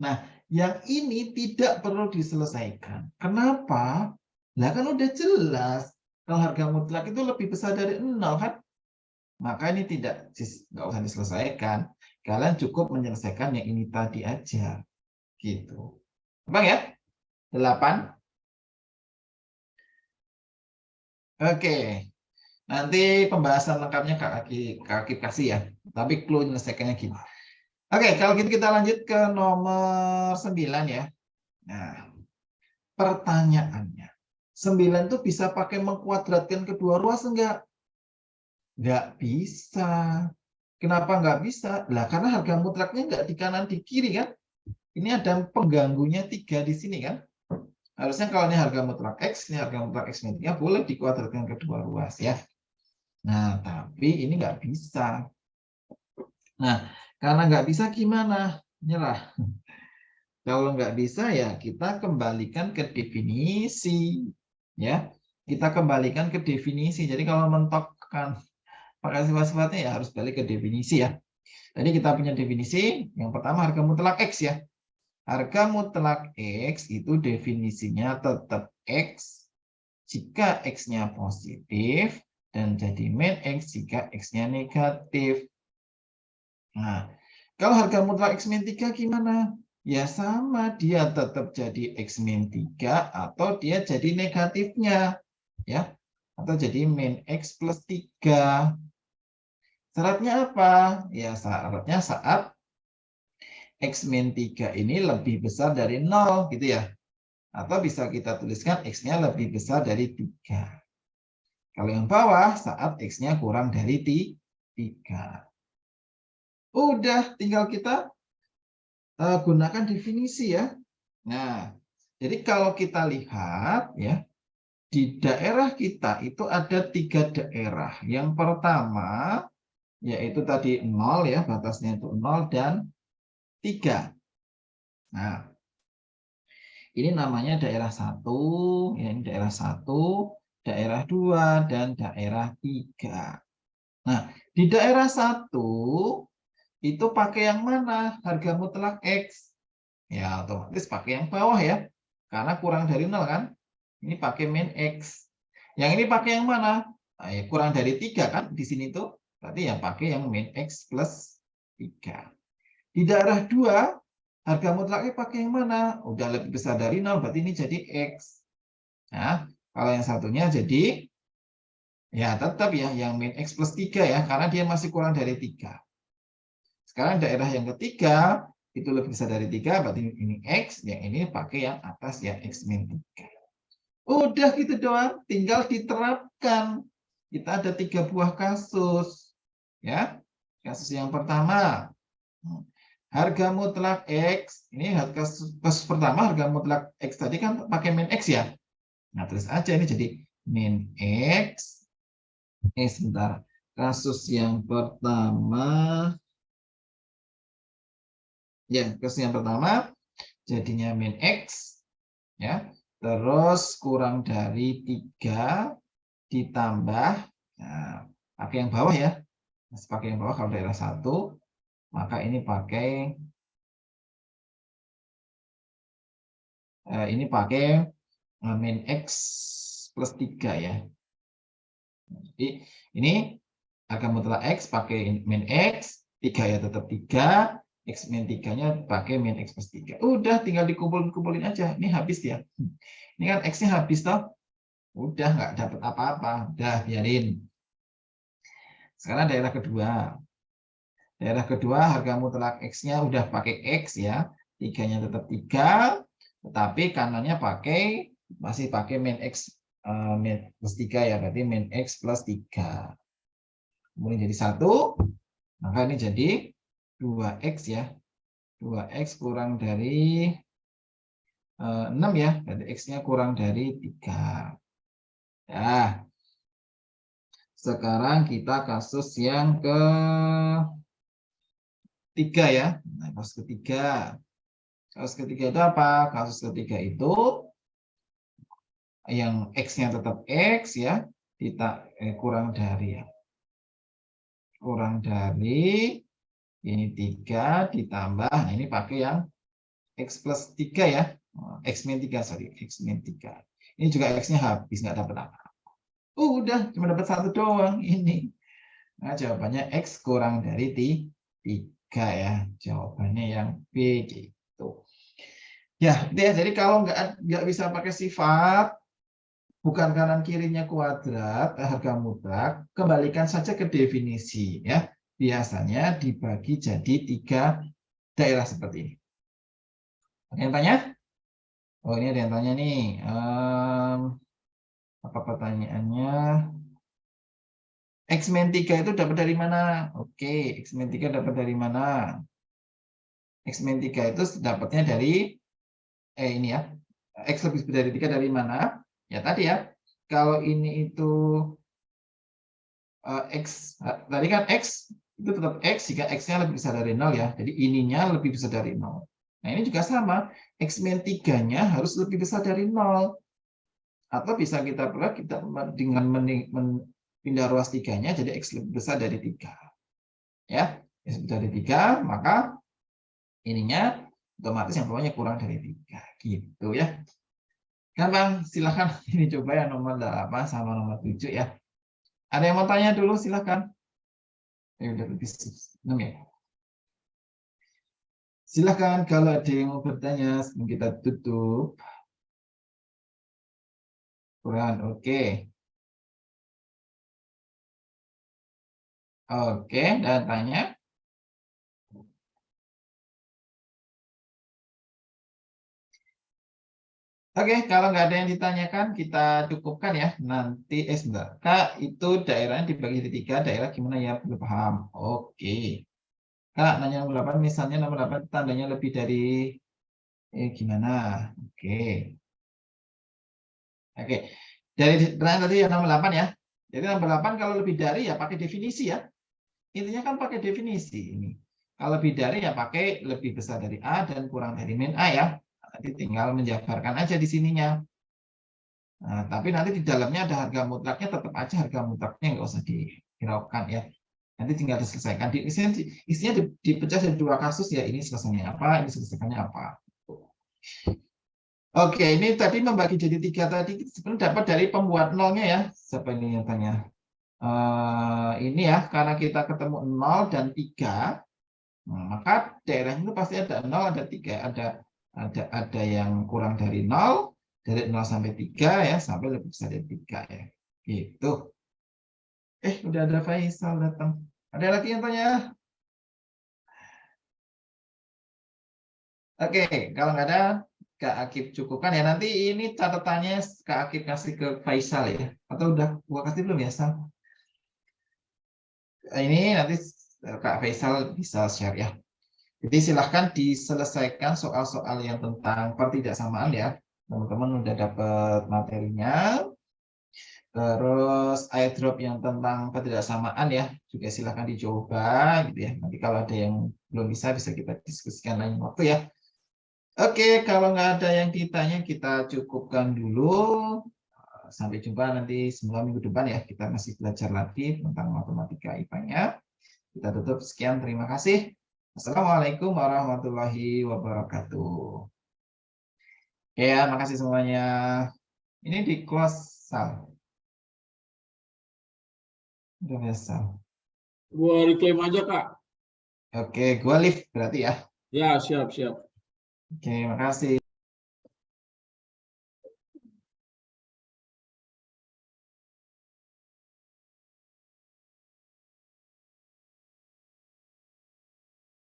Nah, yang ini tidak perlu diselesaikan. Kenapa? Nah, kan udah jelas. Kalau harga mutlak itu lebih besar dari 0 kan? Maka ini nggak usah diselesaikan. Kalian cukup menyelesaikan yang ini tadi aja. Gitu. Bang ya? 8. Oke. Nanti pembahasan lengkapnya Kak kasih ya. Tapi clue menyelesaikannya gini. Oke, kalau gitu kita lanjut ke nomor 9 ya. Nah, pertanyaannya. 9 itu bisa pakai mengkuadratkan kedua ruas enggak? Nggak bisa. Kenapa nggak bisa? Lah, karena harga mutlaknya nggak di kanan di kiri kan? Ini ada pengganggunya 3 di sini kan? Harusnya kalau ini harga mutlak X, ini harga mutlak X min 3 boleh dikuadratkan kedua ruas ya. Nah, tapi ini nggak bisa. Nah, karena nggak bisa gimana? Nyerah. Kalau nggak bisa ya kita kembalikan ke definisi. Ya, kita kembalikan ke definisi. Jadi kalau mentokkan pakai sifat-sifatnya ya harus balik ke definisi ya. Jadi kita punya definisi. Yang pertama harga mutlak X ya. Harga mutlak X itu definisinya tetap X jika X-nya positif dan jadi min X jika X-nya negatif. Nah, kalau harga mutlak X min 3 gimana? Ya sama, dia tetap jadi X min 3 atau dia jadi negatifnya. Ya, atau jadi min X plus 3. Syaratnya apa? Ya, syaratnya saat X min 3 ini lebih besar dari 0 gitu ya. Atau bisa kita tuliskan X-nya lebih besar dari 3. Kalau yang bawah saat X-nya kurang dari 3. Udah, tinggal kita gunakan definisi ya. Nah, jadi kalau kita lihat ya, di daerah kita itu ada 3 daerah. Yang pertama yaitu tadi 0 ya, batasnya itu 0 dan 3. Nah, ini namanya daerah 1, ya ini daerah 1, daerah 2 dan daerah 3. Nah, di daerah 1 itu pakai yang mana? Harga mutlak X. Ya, otomatis pakai yang bawah ya. Karena kurang dari 0 kan? Ini pakai min X. Yang ini pakai yang mana? Nah, ya kurang dari 3 kan? Di sini tuh berarti ya pakai yang min X plus 3. Di daerah 2, harga mutlaknya pakai yang mana? Udah lebih besar dari 0, berarti ini jadi X. Nah, kalau yang satunya jadi, ya tetap ya, yang min X plus 3 ya, karena dia masih kurang dari 3. Sekarang daerah yang ketiga, itu lebih besar dari 3, berarti ini X, yang ini pakai yang atas ya, X min 3. Udah gitu doang, tinggal diterapkan. Kita ada 3 buah kasus. Ya, kasus yang pertama, harga mutlak X, ini kasus pertama harga mutlak X tadi kan pakai min X ya. Nah, tulis aja ini jadi min X. Sebentar. Kasus yang pertama, ya, kasus yang pertama jadinya min X, ya. Terus kurang dari 3 ditambah, nah, pakai yang bawah ya. Masih pakai yang bawah kalau daerah 1, maka ini pakai min X plus 3 ya. Jadi ini harga mutlak X pakai min X, 3 ya tetap 3, X min 3-nya pakai min X plus 3. Udah tinggal dikumpulin aja. Ini habis ya. Ini kan X-nya habis toh. Udah nggak dapat apa-apa. Udah biarin. Sekarang daerah kedua. Daerah kedua harga mutlak X-nya udah pakai X ya. 3-nya tetap 3, tetapi kanannya masih pakai min X min plus 3 ya, berarti min X plus 3. Kemudian jadi 1, maka ini jadi 2X ya. 2X kurang dari 6 ya, berarti X-nya kurang dari 3. Ya. Sekarang kita kasus yang ketiga ya. Nah, kasus ketiga. Kasus ketiga itu apa? Kasus ketiga itu yang X-nya tetap X ya, kurang dari ya. Kurang dari ini 3 ditambah, nah ini pakai yang X plus 3 ya. X min 3, sorry. X min 3. Ini juga X-nya habis, nggak dapat apa. Udah, cuma dapat 1 doang ini. Nah, jawabannya X kurang dari 3 ya. Jawabannya yang B gitu. Ya, jadi kalau nggak bisa pakai sifat, bukan kanan kirinya kuadrat, harga mutlak, kembalikan saja ke definisi ya. Biasanya dibagi jadi 3 daerah seperti ini. Ada yang tanya? Oh, ini ada yang tanya nih. Apa pertanyaannya? X min 3 itu dapat dari mana? Oke, X min 3 dapat dari mana? X min 3 itu dapatnya dari ini ya. X lebih dari 3 dari mana? Ya tadi ya. Kalau ini itu X, tadi kan X itu tetap X jika X-nya lebih besar dari 0 ya. Jadi ininya lebih besar dari 0. Nah, ini juga sama. X min 3-nya harus lebih besar dari 0. Atau bisa kita peroleh dengan pindah ruas 3-nya jadi X lebih besar dari 3. Ya, X lebih dari 3, maka ininya otomatis yang bawahnya kurang dari 3. Gitu ya. Gampang, silakan ini coba yang nomor 8 sama nomor 7 ya. Ada yang mau tanya dulu, silakan. Udah lebih 6 ya. Silakan kalau ada yang mau bertanya, sebelum kita tutup. Kurang, oke. Oke, dan tanya. Oke, kalau nggak ada yang ditanyakan, kita cukupkan ya. Nanti, sebentar. Kak, itu daerahnya dibagi jadi 3, daerah gimana ya? Belum paham. Oke. Kak, nanya nomor 8, misalnya nomor 8 tandanya lebih dari gimana? Oke. Oke. Dari pertanyaan tadi yang nomor 8 ya. Jadi nomor 8 kalau lebih dari ya pakai definisi ya. Intinya kan pakai definisi ini. Kalau lebih dari ya pakai lebih besar dari A dan kurang dari min A ya. Nanti tinggal menjabarkan aja di sininya. Nah, tapi nanti di dalamnya ada harga mutlaknya, tetap aja harga mutlaknya nggak usah dihiraukan ya. Nanti tinggal diselesaikan. Isinya dipecah jadi 2 kasus ya. Ini selesainya apa, ini selesaikannya apa. Oke, ini tadi membagi jadi 3 tadi sebenarnya dapat dari pembuat nolnya ya. Siapa ini yang tanya? Ini ya, karena kita ketemu 0 dan 3, nah, maka daerahnya itu pasti ada 0, ada 3, ada yang kurang dari 0, dari 0 sampai 3 ya, sampai lebih besar dari 3 ya. Gitu. Udah ada Faisal datang. Ada lagi yang tanya? Oke, kalau nggak ada, Kak Akif cukupkan ya. Nanti ini catatannya Kak Akif kasih ke Faisal ya. Atau udah gua kasih belum ya, Sal? Ini nanti Kak Faisal bisa share ya. Jadi silahkan diselesaikan soal-soal yang tentang pertidaksamaan ya. Teman-teman udah dapat materinya. Terus airdrop yang tentang ketidaksamaan ya, juga silahkan dicoba gitu ya. Nanti kalau ada yang belum bisa kita diskusikan lain waktu ya. Oke, kalau nggak ada yang ditanya, kita cukupkan dulu. Sampai jumpa nanti semula minggu depan ya. Kita masih belajar lagi tentang matematika IPA-nya. Kita tutup. Sekian, terima kasih. Assalamualaikum warahmatullahi wabarakatuh. Ya, makasih semuanya. Ini di close, Sal. Udah biasa. Gua reclaim aja, Kak. Oke, gua live berarti ya. Ya, siap. Oke, makasih.